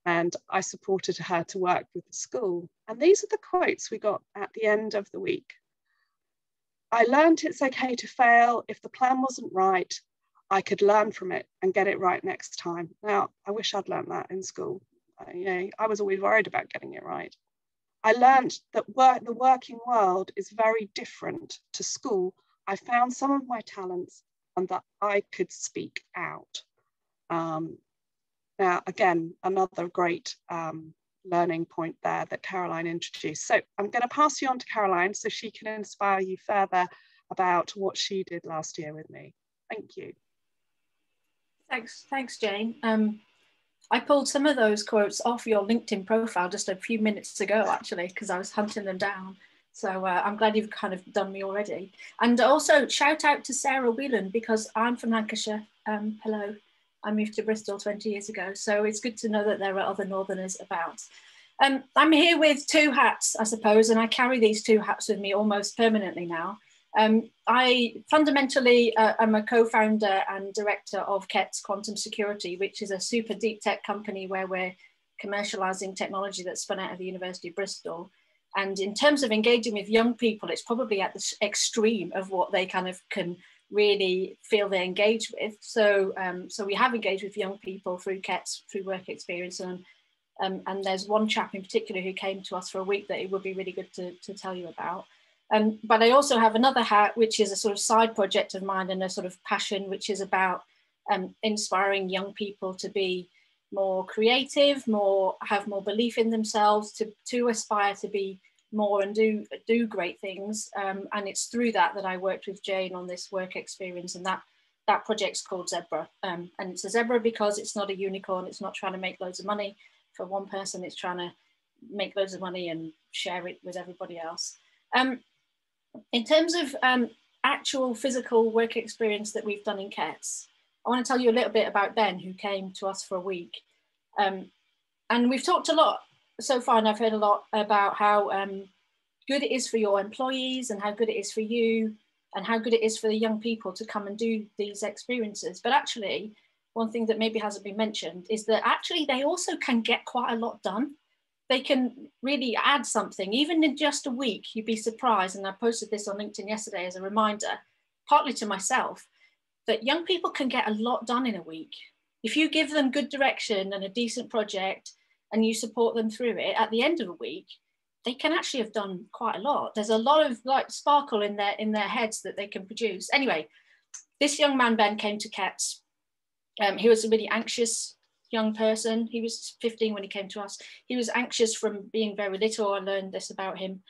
and I supported her to work with the school. And these are the quotes we got at the end of the week. I learned it's okay to fail. If the plan wasn't right, I could learn from it and get it right next time. Now, I wish I'd learned that in school. I was always worried about getting it right. I learned that the working world is very different to school. I found some of my talents and that I could speak out. Now, again, another great learning point there that Caroline introduced. So I'm going to pass you on to Caroline so she can inspire you further about what she did last year with me. Thank you. Thanks, Jane. I pulled some of those quotes off your LinkedIn profile just a few minutes ago, actually, because I was hunting them down. So I'm glad you've kind of done me already. And also shout out to Sarah Whelan, because I'm from Lancashire. Hello, I moved to Bristol 20 years ago. So it's good to know that there are other Northerners about. I'm here with two hats, I suppose, and I carry these two hats with me almost permanently now. I fundamentally am a co-founder and director of KETS Quantum Security, which is a super deep tech company where we're commercializing technology that's spun out of the University of Bristol. And in terms of engaging with young people, it's probably at the extreme of what they kind of can really feel they engage with. So, so we have engaged with young people through KETS, through work experience, and there's one chap in particular who came to us for a week that it would be really good to tell you about. But I also have another hat, which is a sort of side project of mine and a sort of passion, which is about inspiring young people to be more creative, have more belief in themselves, to aspire to be more and do great things. And it's through that I worked with Jane on this work experience, and that project's called Zebra. And it's a zebra because it's not a unicorn. It's not trying to make loads of money for one person. It's trying to make loads of money and share it with everybody else. In terms of actual physical work experience that we've done in KETS, I want to tell you a little bit about Ben, who came to us for a week. And we've talked a lot so far, and I've heard a lot about how good it is for your employees and how good it is for you and how good it is for the young people to come and do these experiences. But actually, one thing that maybe hasn't been mentioned is that actually they also can get quite a lot done. They can really add something, even in just a week. You'd be surprised, and I posted this on LinkedIn yesterday as a reminder, partly to myself, that young people can get a lot done in a week. If you give them good direction and a decent project and you support them through it, at the end of a week, they can actually have done quite a lot. There's a lot of like sparkle in their heads that they can produce. Anyway, this young man, Ben, came to KETS. He was a really anxious young person. He was 15 when he came to us. He was anxious from being very little. I learned this about him.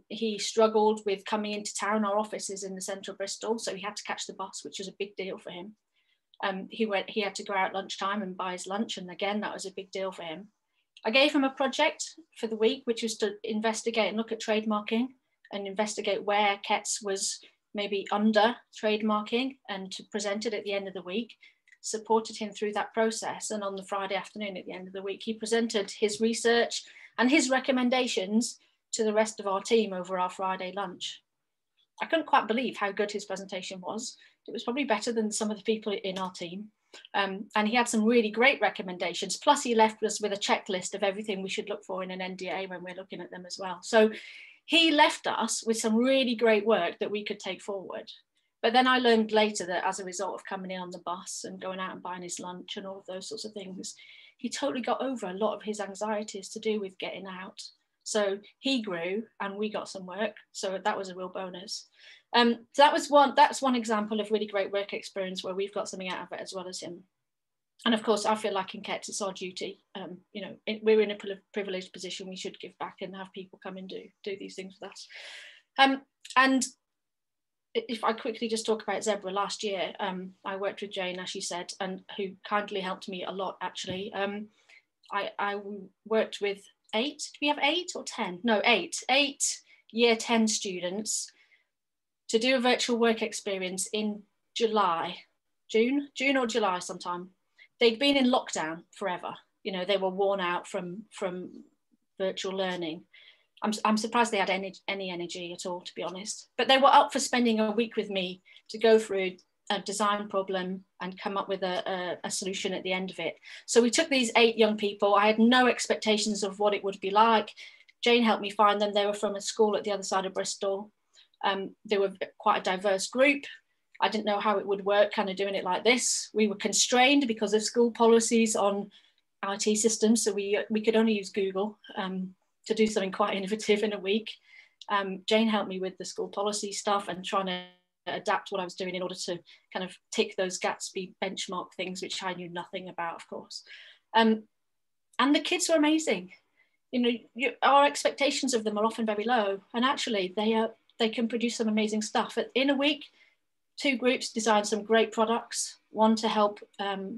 He struggled with coming into town. Our office is in the centre of Bristol, so he had to catch the bus, which was a big deal for him. He had to go out lunchtime and buy his lunch, and again, that was a big deal for him. I gave him a project for the week, which was to investigate and look at trademarking and investigate where KETS was maybe under trademarking, and to present it at the end of the week. Supported him through that process, and on the Friday afternoon at the end of the week, he presented his research and his recommendations to the rest of our team over our Friday lunch. I couldn't quite believe how good his presentation was. It was probably better than some of the people in our team. And he had some really great recommendations. Plus he left us with a checklist of everything we should look for in an NDA when we're looking at them as well. So he left us with some really great work that we could take forward. But then I learned later that as a result of coming in on the bus and going out and buying his lunch and all of those sorts of things, he totally got over a lot of his anxieties to do with getting out. So he grew and we got some work. So that was a real bonus. So that's one example of really great work experience where we've got something out of it as well as him. And of course, I feel like in Kets, it's our duty. We're in a privileged position. We should give back and have people come and do these things with us. And if I quickly just talk about Zebra, last year, I worked with Jane, as she said, and who kindly helped me a lot, actually. I worked with 8, do we have 8 or 10? No, 8 year 10 students to do a virtual work experience in June or July sometime. They'd been in lockdown forever. They were worn out from virtual learning. I'm surprised they had any energy at all, to be honest. But they were up for spending a week with me to go through a design problem and come up with a solution at the end of it. So we took these 8 young people. I had no expectations of what it would be like. Jane helped me find them. They were from a school at the other side of Bristol. They were quite a diverse group. I didn't know how it would work, kind of doing it like this. We were constrained because of school policies on IT systems. So we could only use Google to do something quite innovative in a week. Jane helped me with the school policy stuff and trying to adapt what I was doing in order to kind of tick those Gatsby benchmark things, which I knew nothing about, of course. And the kids were amazing. Our expectations of them are often very low, and actually they can produce some amazing stuff. In a week, 2 groups designed some great products, one to help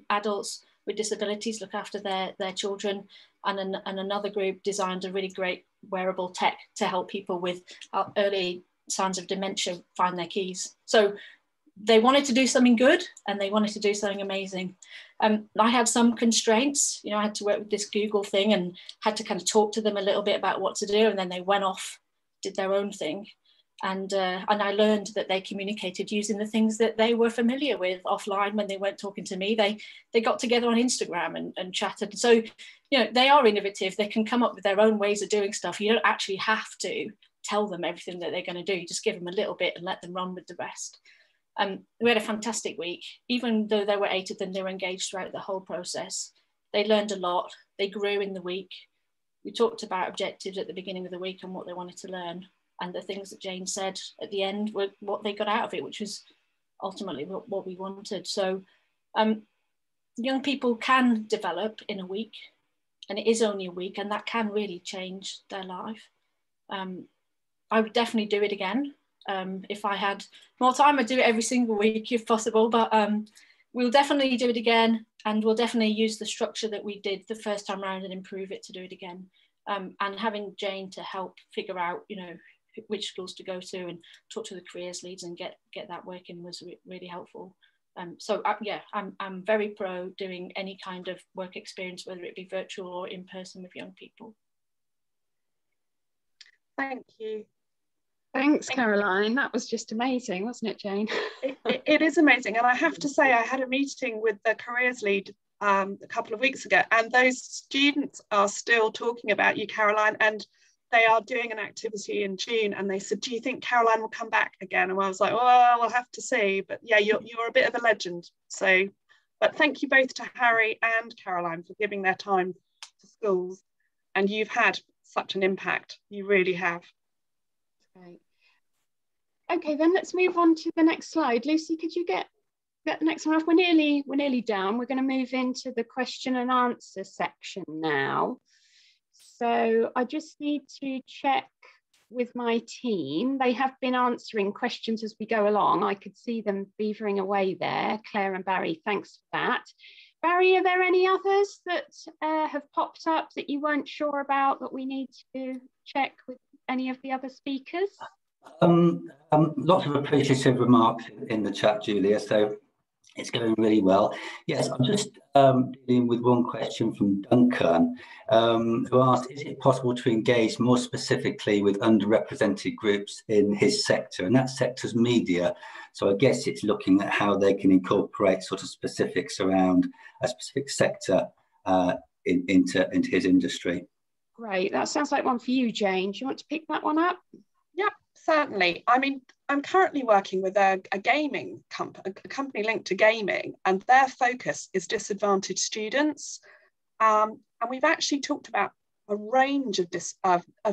adults with disabilities look after their children, and another group designed a really great wearable tech to help people with early signs of dementia find their keys. So they wanted to do something good and they wanted to do something amazing. I had some constraints. I had to work with this Google thing and had to kind of talk to them a little bit about what to do, and then they went off, did their own thing. And I learned that they communicated using the things that they were familiar with offline when they weren't talking to me. They got together on Instagram and chatted. So, they are innovative. They can come up with their own ways of doing stuff. You don't actually have to tell them everything that they're going to do. You just give them a little bit and let them run with the rest. We had a fantastic week. Even though there were 8 of them, they were engaged throughout the whole process. They learned a lot. They grew in the week. We talked about objectives at the beginning of the week and what they wanted to learn. And the things that Jane said at the end were what they got out of it, which was ultimately what we wanted. So young people can develop in a week, and it is only a week, and that can really change their life. I would definitely do it again. If I had more time, I'd do it every single week if possible, but we'll definitely do it again, and we'll definitely use the structure that we did the first time around and improve it to do it again. And having Jane to help figure out, which schools to go to and talk to the careers leads and get that working was really helpful. I'm very pro doing any kind of work experience, whether it be virtual or in person with young people. Thank you. Thanks, Caroline. That was just amazing, wasn't it, Jane? It is amazing. And I have to say, I had a meeting with the careers lead a couple of weeks ago, and those students are still talking about you, Caroline, and they are doing an activity in June, and they said, do you think Caroline will come back again? And I was like, well, we'll have to see. But yeah, you're a bit of a legend. So, but thank you both to Harry and Caroline for giving their time to schools. And you've had such an impact. You really have. Great. Okay, then let's move on to the next slide. Lucy, could you get the next one off? We're nearly done. We're going to move into the question and answer section now. So I just need to check with my team. They have been answering questions as we go along. I could see them beavering away there. Claire and Barry, thanks for that. Barry, are there any others that have popped up that you weren't sure about that we need to check with any of the other speakers? Lots of appreciative remarks in the chat, Julia, so it's going really well. Yes, I'm just dealing with one question from Duncan, who asked, is it possible to engage more specifically with underrepresented groups in his sector? And that sector's media. So I guess it's looking at how they can incorporate sort of specifics around a specific sector into his industry. Great, that sounds like one for you, Jane. Do you want to pick that one up? Yep, certainly. I mean, I'm currently working with a gaming company, a company linked to gaming, and their focus is disadvantaged students. And we've actually talked about a range of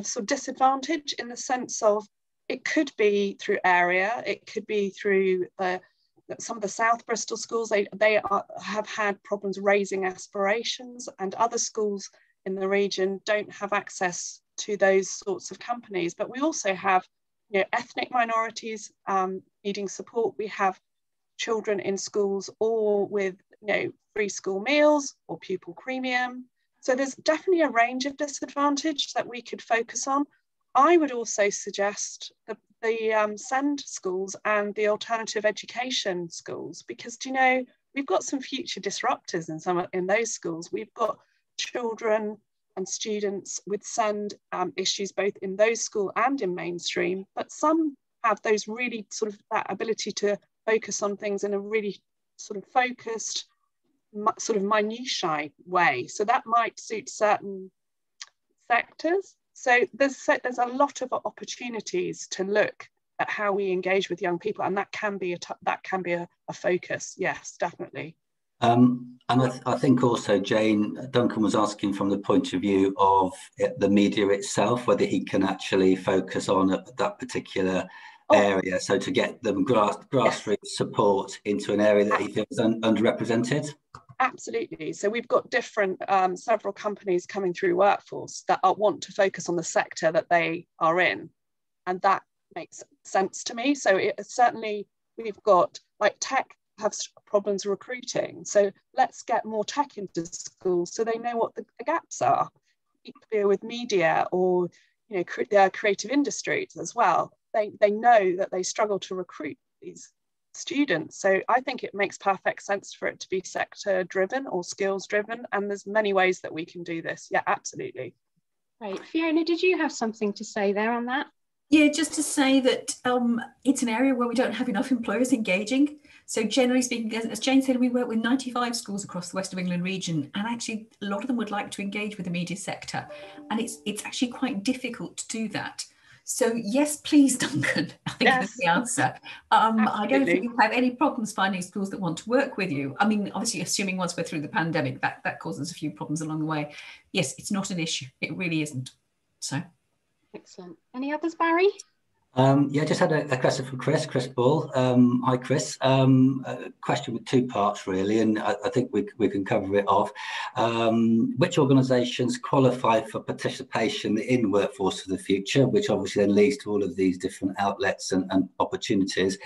sort of disadvantage, in the sense of it could be through area, it could be through some of the South Bristol schools. They have had problems raising aspirations, and other schools in the region don't have access to those sorts of companies. But we also have, you know, ethnic minorities needing support. We have children in schools all with, you know, free school meals or pupil premium. So there's definitely a range of disadvantage that we could focus on. I would also suggest the SEND schools and the alternative education schools, because, you know, we've got some future disruptors in those schools. We've got children and students with SEND issues both in those schools and in mainstream, but some have those really sort of that ability to focus on things in a really sort of focused, sort of minutiae way. So that might suit certain sectors. So there's a lot of opportunities to look at how we engage with young people, and that can be a focus. Yes, definitely. And I think also, Jane, Duncan was asking from the point of view of the media itself, whether he can actually focus on that particular area. So to get them grassroots support into an area that he feels underrepresented. Absolutely. So we've got different, several companies coming through Workforce that want to focus on the sector that they are in. And that makes sense to me. So certainly we've got, like, tech have problems recruiting. So let's get more tech into schools so they know what the gaps are. Equally with media, or, you know, their creative industries as well. They know that they struggle to recruit these students. So I think it makes perfect sense for it to be sector driven or skills driven. And there's many ways that we can do this. Yeah, absolutely. Right. Fiona, did you have something to say there on that? Yeah, just to say that it's an area where we don't have enough employers engaging. So generally speaking, as Jane said, we work with 95 schools across the West of England region, and actually a lot of them would like to engage with the media sector. And it's actually quite difficult to do that. So yes, please, Duncan, I think that's the answer. I don't think you have any problems finding schools that want to work with you. I mean, obviously, assuming once we're through the pandemic, that causes a few problems along the way. Yes, it's not an issue. It really isn't. So. Excellent. Any others, Barry? Yeah, just had a question from Chris Ball. Hi, Chris. A question with two parts, really, and I think we can cover it off. Which organisations qualify for participation in Workforce for the Future, which obviously then leads to all of these different outlets and opportunities?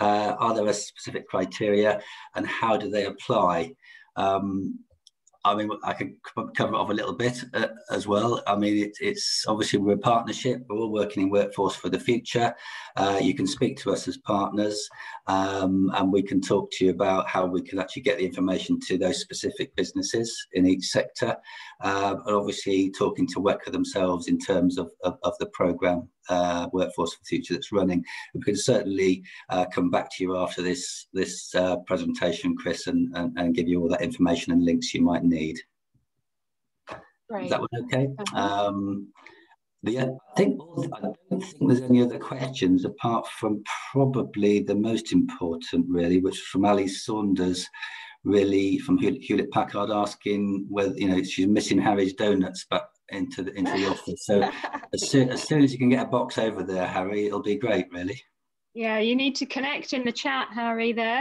Are there a specific criteria, and how do they apply? I mean, I can cover it off a little bit as well. I mean, it's obviously we're a partnership. We're all working in Workforce for the Future. You can speak to us as partners, and we can talk to you about how we can actually get the information to those specific businesses in each sector. And obviously talking to WECA themselves in terms of the programme Workforce for the Future that's running. We can certainly come back to you after this presentation, Chris, and give you all that information and links you might need. Great. Is that one okay? Yeah, I don't think there's any other questions apart from probably the most important, really, which is from Ali Saunders, really, from Hewlett Packard, asking whether, you know, she's missing Harry's donuts, but into the office. So as soon as you can get a box over there, Harry, it'll be great, really. Yeah, you need to connect in the chat, Harry, there.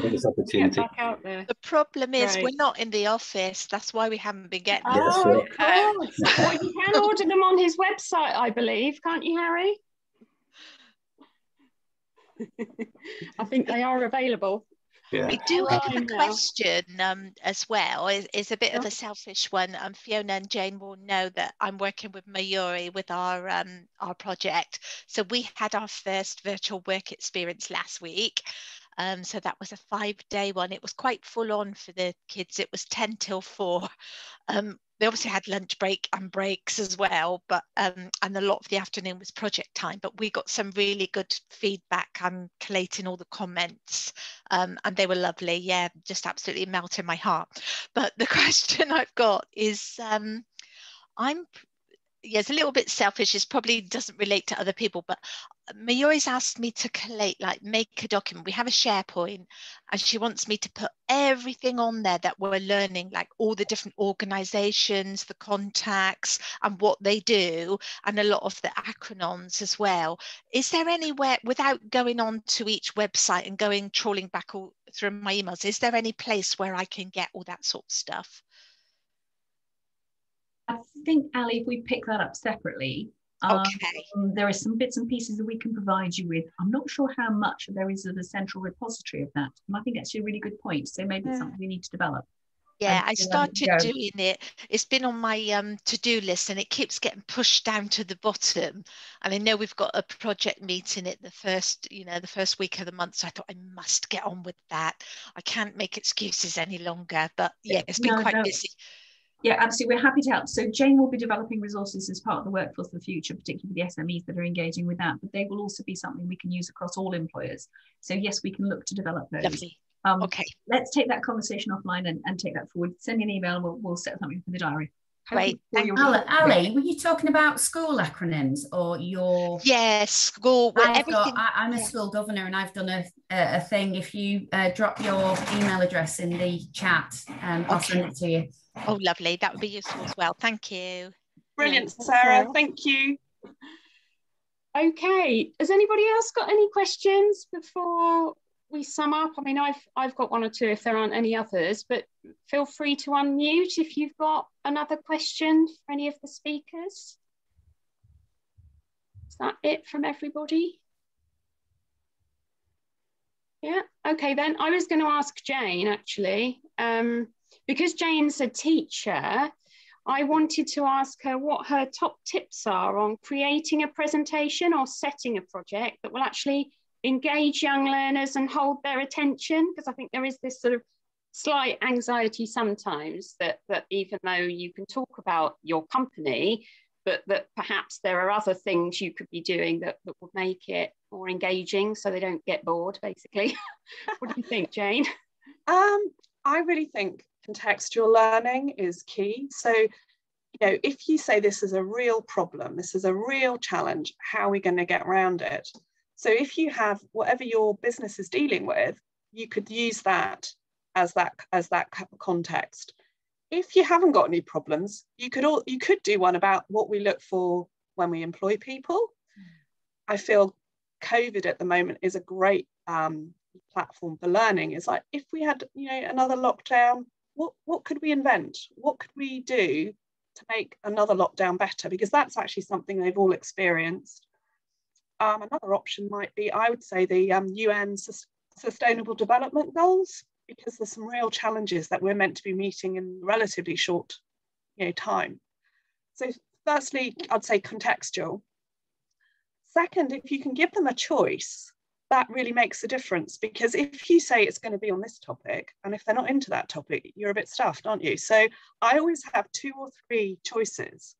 This opportunity. Get back out there. The problem is we're not in the office. That's why we haven't been getting them. Oh, of course. Well, you can order them on his website, I believe, can't you, Harry? I think they are available. Yeah. I do have a question as well. It's a bit of a selfish one. Fiona and Jane will know that I'm working with Mayuri with our project. So we had our first virtual work experience last week. So that was a 5-day one. It was quite full on for the kids. It was 10 till 4. They obviously had lunch break and breaks as well, but and a lot of the afternoon was project time, but we got some really good feedback. I'm collating all the comments and they were lovely. Yeah, just absolutely melting my heart. But the question I've got is, it's a little bit selfish. It probably doesn't relate to other people, but Mayuri's asked me to collate, like make a document. We have a SharePoint and she wants me to put everything on there that we're learning, like all the different organizations, the contacts and what they do, and a lot of the acronyms as well. Is there anywhere, without going on to each website and going trawling back all through my emails, is there any place where I can get all that sort of stuff? I think, Ali, if we pick that up separately, okay, there are some bits and pieces that we can provide you with. I'm not sure how much there is of a central repository of that. And I think that's a really good point. So maybe it's something we need to develop. Yeah, I started doing it. It's been on my to-do list and it keeps getting pushed down to the bottom. And I know we've got a project meeting at the first week of the month. So I thought I must get on with that. I can't make excuses any longer. But yeah, it's been quite busy. Yeah, absolutely. We're happy to help. So Jane will be developing resources as part of the Workforce of the Future, particularly the SMEs that are engaging with that, but they will also be something we can use across all employers. So yes, we can look to develop those. Lovely. Okay. Let's take that conversation offline and take that forward. Send me an email and we'll set something for the diary. Great. Ali, were you talking about school acronyms or your... Yes, school. I'm a school governor and I've done a thing. If you drop your email address in the chat, I'll send it to you. Oh, lovely. That would be useful as well. Thank you. Brilliant, Sarah. Thank you. Okay. Has anybody else got any questions before we sum up? I mean, I've got one or two if there aren't any others, but feel free to unmute if you've got another question for any of the speakers. Is that it from everybody? Yeah, okay then. I was going to ask Jane actually, because Jane's a teacher, I wanted to ask her what her top tips are on creating a presentation or setting a project that will actually engage young learners and hold their attention, because I think there is this sort of slight anxiety sometimes that even though you can talk about your company, but that perhaps there are other things you could be doing that would make it more engaging so they don't get bored, basically. What do you think, Jane? I really think contextual learning is key. So, if you say this is a real problem, this is a real challenge, how are we going to get around it? So if you have whatever your business is dealing with, you could use that as that context. If you haven't got any problems, you could do one about what we look for when we employ people. I feel COVID at the moment is a great platform for learning. It's like, if we had another lockdown, what could we invent? What could we do to make another lockdown better? Because that's actually something they've all experienced. Another option might be, I would say, the UN Sustainable Development Goals, because there's some real challenges that we're meant to be meeting in relatively short time. So firstly, I'd say contextual. Second, if you can give them a choice, that really makes a difference, because if you say it's going to be on this topic, and if they're not into that topic, you're a bit stuffed, aren't you? So I always have 2 or 3 choices,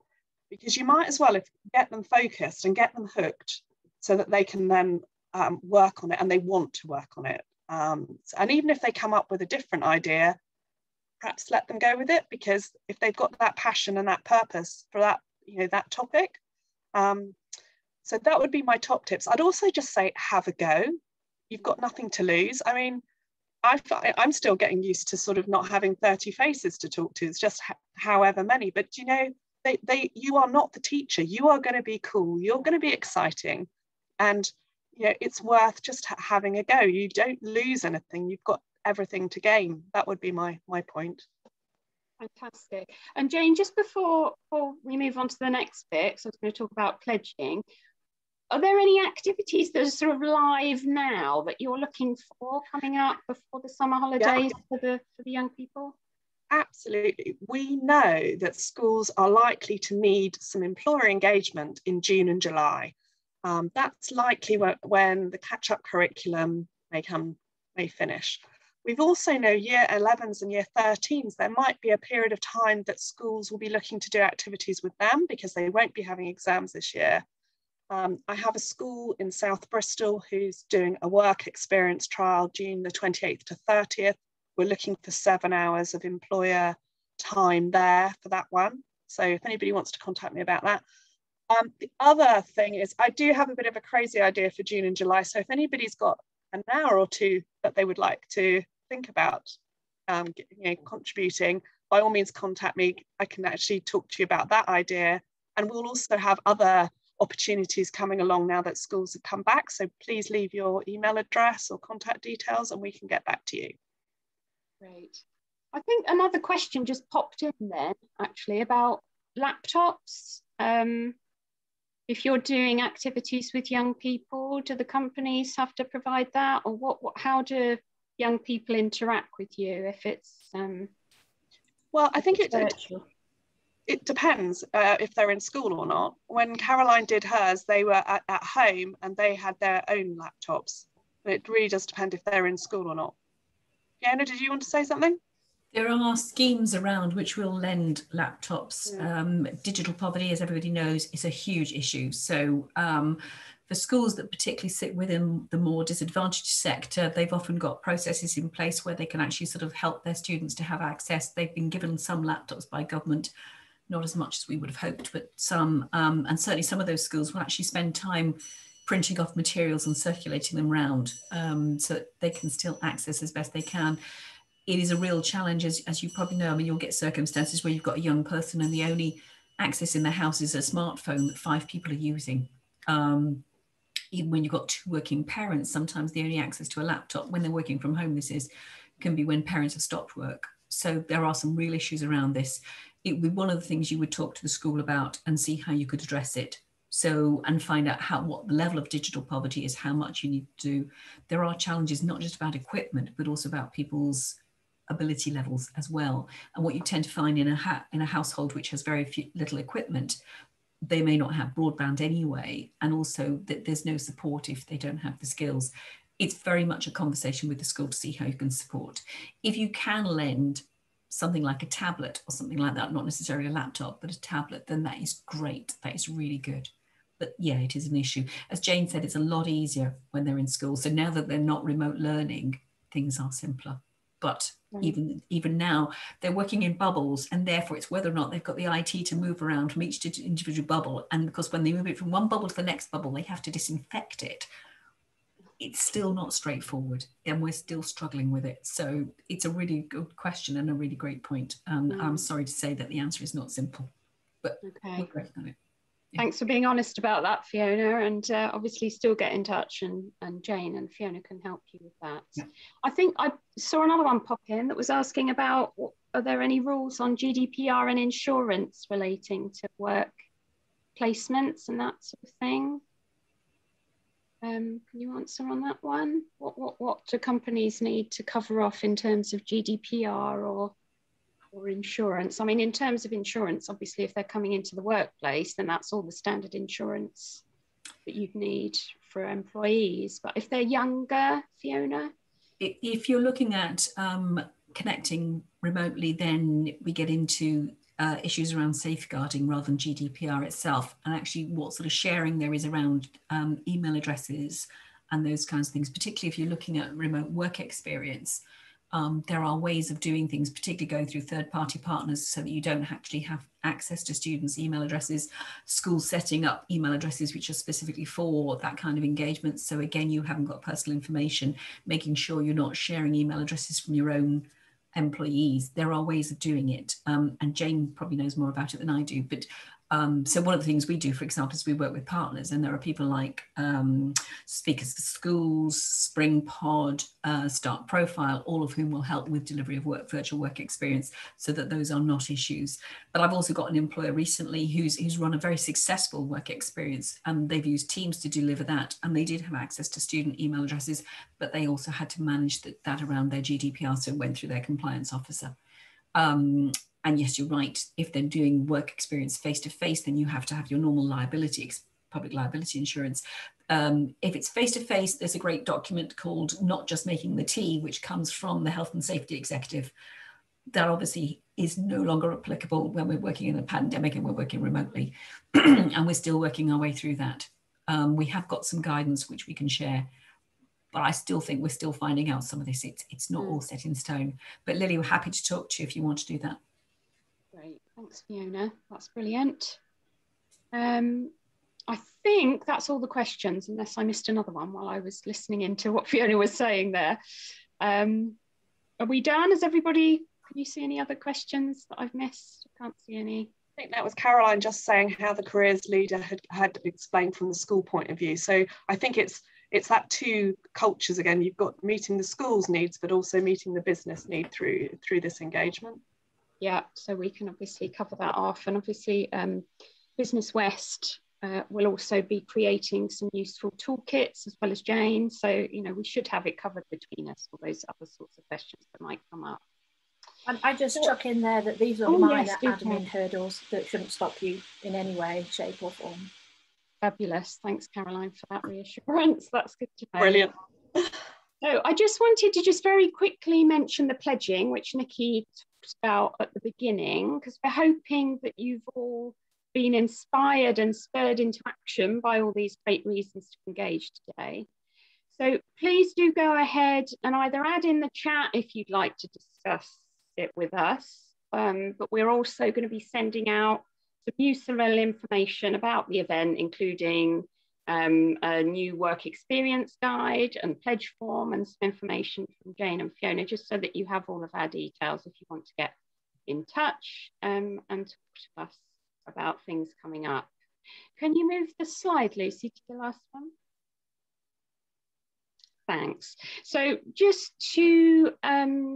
because you might as well get them focused and get them hooked so that they can then work on it and they want to work on it. And even if they come up with a different idea, perhaps let them go with it, because if they've got that passion and that purpose for that, that topic. So that would be my top tips. I'd also just say, have a go. You've got nothing to lose. I mean, I'm still getting used to sort of not having 30 faces to talk to. It's just however many. But you are not the teacher. You are going to be cool. You're going to be exciting, and it's worth just having a go. You don't lose anything. You've got everything to gain. That would be my point. Fantastic. And Jane, just before we move on to the next bit, so I was going to talk about pledging. Are there any activities that are sort of live now that you're looking for coming up before the summer holidays for the young people? Absolutely. We know that schools are likely to need some employer engagement in June and July. That's likely when the catch-up curriculum may finish. We've also know year 11s and year 13s, there might be a period of time that schools will be looking to do activities with them because they won't be having exams this year. I have a school in South Bristol who's doing a work experience trial June the 28th to 30th. We're looking for 7 hours of employer time there for that one. So if anybody wants to contact me about that. The other thing is I do have a bit of a crazy idea for June and July. So if anybody's got an hour or two that they would like to think about contributing, by all means contact me. I can actually talk to you about that idea. And we'll also have other opportunities coming along now that schools have come back. So please leave your email address or contact details and we can get back to you. Great. I think another question just popped in then, actually, about laptops. If you're doing activities with young people, do the companies have to provide that, or how do young people interact with you if it's well, I think it depends if they're in school or not. When Caroline did hers, they were at home and they had their own laptops. But it really does depend if they're in school or not. Fiona, did you want to say something? There are schemes around which will lend laptops. Yeah. Digital poverty, as everybody knows, is a huge issue. So for schools that particularly sit within the more disadvantaged sector, they've often got processes in place where they can actually sort of help their students to have access. They've been given some laptops by government, not as much as we would have hoped, but some, and certainly some of those schools will actually spend time printing off materials and circulating them around so that they can still access as best they can. It is a real challenge, as you probably know. I mean, you'll get circumstances where you've got a young person and the only access in the house is a smartphone that 5 people are using. Even when you've got 2 working parents, sometimes the only access to a laptop when they're working from home, can be when parents have stopped work. So there are some real issues around this. It would be one of the things you would talk to the school about and see how you could address it. So, and find out what the level of digital poverty is, how much you need to do. There are challenges, not just about equipment, but also about people's ability levels as well. And what you tend to find in a household which has very little equipment, they may not have broadband anyway, and also that there's no support if they don't have the skills. It's very much a conversation with the school to see how you can support. If you can lend something like a tablet or something like that, not necessarily a laptop, but a tablet, then that is great. That is really good. But yeah, it is an issue. As Jane said, it's a lot easier when they're in school. So now that they're not remote learning, things are simpler. But even now, they're working in bubbles, and therefore it's whether or not they've got the IT to move around from each individual bubble. And because when they move it from one bubble to the next bubble, they have to disinfect it. It's still not straightforward, and we're still struggling with it. So it's a really good question and a really great point. And I'm sorry to say that the answer is not simple, but we're working on it. Yeah. Thanks for being honest about that, Fiona, and obviously still get in touch, and Jane and Fiona can help you with that. Yeah. I think I saw another one pop in that was asking about, are there any rules on GDPR and insurance relating to work placements and that sort of thing? Can you answer on that one? What do companies need to cover off in terms of GDPR or insurance? I mean, in terms of insurance, obviously, if they're coming into the workplace, then that's all the standard insurance that you'd need for employees. But if they're younger, Fiona? If you're looking at connecting remotely, then we get into issues around safeguarding rather than GDPR itself, and actually what sort of sharing there is around email addresses and those kinds of things, particularly if you're looking at remote work experience. There are ways of doing things, particularly going through third-party partners, so that you don't actually have access to students' email addresses, schools setting up email addresses which are specifically for that kind of engagement. So again, you haven't got personal information, making sure you're not sharing email addresses from your own employees. There are ways of doing it. And Jane probably knows more about it than I do, but so one of the things we do, for example, is we work with partners, and there are people like Speakers for Schools, Spring Pod, Start Profile, all of whom will help with delivery of virtual work experience, so that those are not issues. But I've also got an employer recently who's run a very successful work experience, and they've used Teams to deliver that, and they did have access to student email addresses, but they also had to manage that around their GDPR, so it went through their compliance officer. And yes, you're right. If they're doing work experience face-to-face, then you have to have your normal liability, public liability insurance. If it's face-to-face, there's a great document called Not Just Making the Tea, which comes from the Health and Safety Executive. That obviously is no longer applicable when we're working in a pandemic and we're working remotely. And we're still working our way through that. We have got some guidance which we can share, but I still think we're still finding out some of this. It's not all set in stone. But Lily, we're happy to talk to you if you want to do that. Great, thanks Fiona, that's brilliant. I think that's all the questions, unless I missed another one while I was listening into what Fiona was saying there. Are we done? Has everybody, can you see any other questions that I've missed? I can't see any. I think that was Caroline just saying how the careers leader had explained from the school point of view. So I think it's that two cultures again. You've got meeting the school's needs, but also meeting the business need through this engagement. Yeah, so we can obviously cover that off, and obviously Business West will also be creating some useful toolkits as well as Jane. So, you know, we should have it covered between us for those other sorts of questions that might come up. And I just chuck in there that these are minor admin hurdles that shouldn't stop you in any way, shape or form. Fabulous. Thanks, Caroline, for that reassurance. That's good to know. Brilliant. So I just wanted to just very quickly mention the pledging, which Nikki talked about at the beginning, because we're hoping that you've all been inspired and spurred into action by all these great reasons to engage today. So please do go ahead and either add in the chat if you'd like to discuss it with us, but we're also going to be sending out some useful information about the event, including a new work experience guide and pledge form and some information from Jane and Fiona, just so that you have all of our details if you want to get in touch and talk to us about things coming up. Can you move the slide, Lucy, to the last one? Thanks. So just to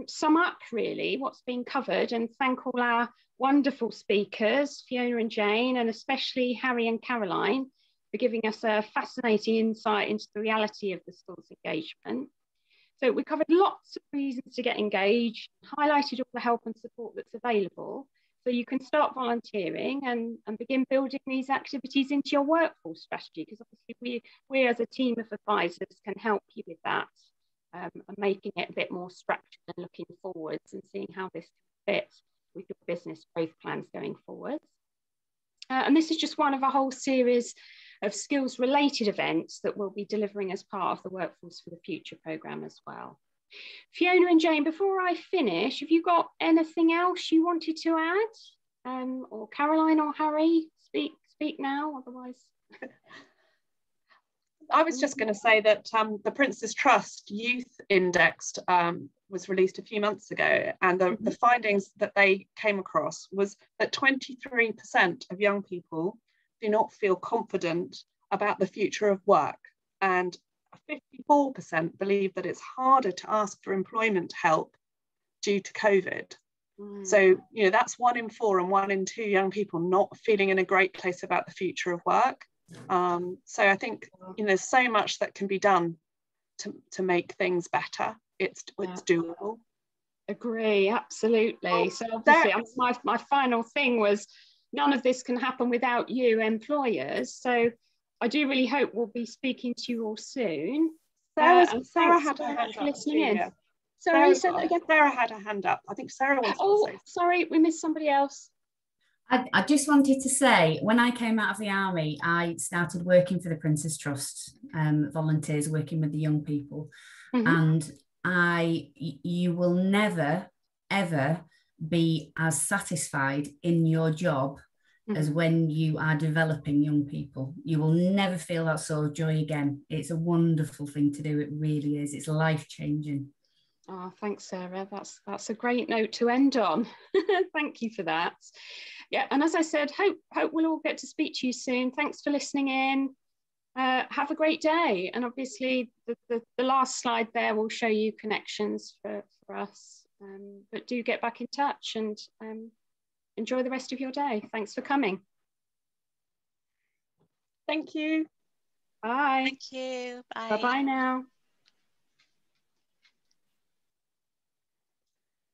sum up really what's been covered, and thank all our wonderful speakers, Fiona and Jane, and especially Harry and Caroline, for giving us a fascinating insight into the reality of the school's engagement. So we covered lots of reasons to get engaged, highlighted all the help and support that's available, so you can start volunteering and begin building these activities into your workforce strategy, because obviously we as a team of advisors can help you with that, and making it a bit more structured and looking forwards and seeing how this fits with your business growth plans going forward. And this is just one of a whole series of skills related events that we'll be delivering as part of the Workforce for the Future programme as well. Fiona and Jane, before I finish, have you got anything else you wanted to add? Or Caroline or Harry, speak now, otherwise. I was just going to say that the Prince's Trust Youth Index was released a few months ago, and the findings that they came across was that 23% of young people do not feel confident about the future of work, and 54% believe that it's harder to ask for employment help due to COVID. So, you know, that's 1 in 4 and 1 in 2 young people not feeling in a great place about the future of work. So I think, you know, there's so much that can be done to make things better. It's doable. Agree, absolutely. So obviously my final thing was, none of this can happen without you employers. So I do really hope we'll be speaking to you all soon. Sarah had her hand up. Listening in. Sorry, say that again. Sarah had her hand up. I think Sarah wants to say. Sorry, we missed somebody else. I just wanted to say, when I came out of the army, I started working for the Prince's Trust, volunteers working with the young people. And you will never, ever be as satisfied in your job as when you are developing young people. You will never feel that sort of joy again. It's a wonderful thing to do. It really is. It's life-changing. Oh, thanks, Sarah. That's a great note to end on. Thank you for that. Yeah, and as I said, hope we'll all get to speak to you soon. Thanks for listening in. Have a great day. And obviously the last slide there will show you connections for us. But do get back in touch and enjoy the rest of your day. Thanks for coming. Thank you. Bye. Thank you. Bye. Bye-bye now.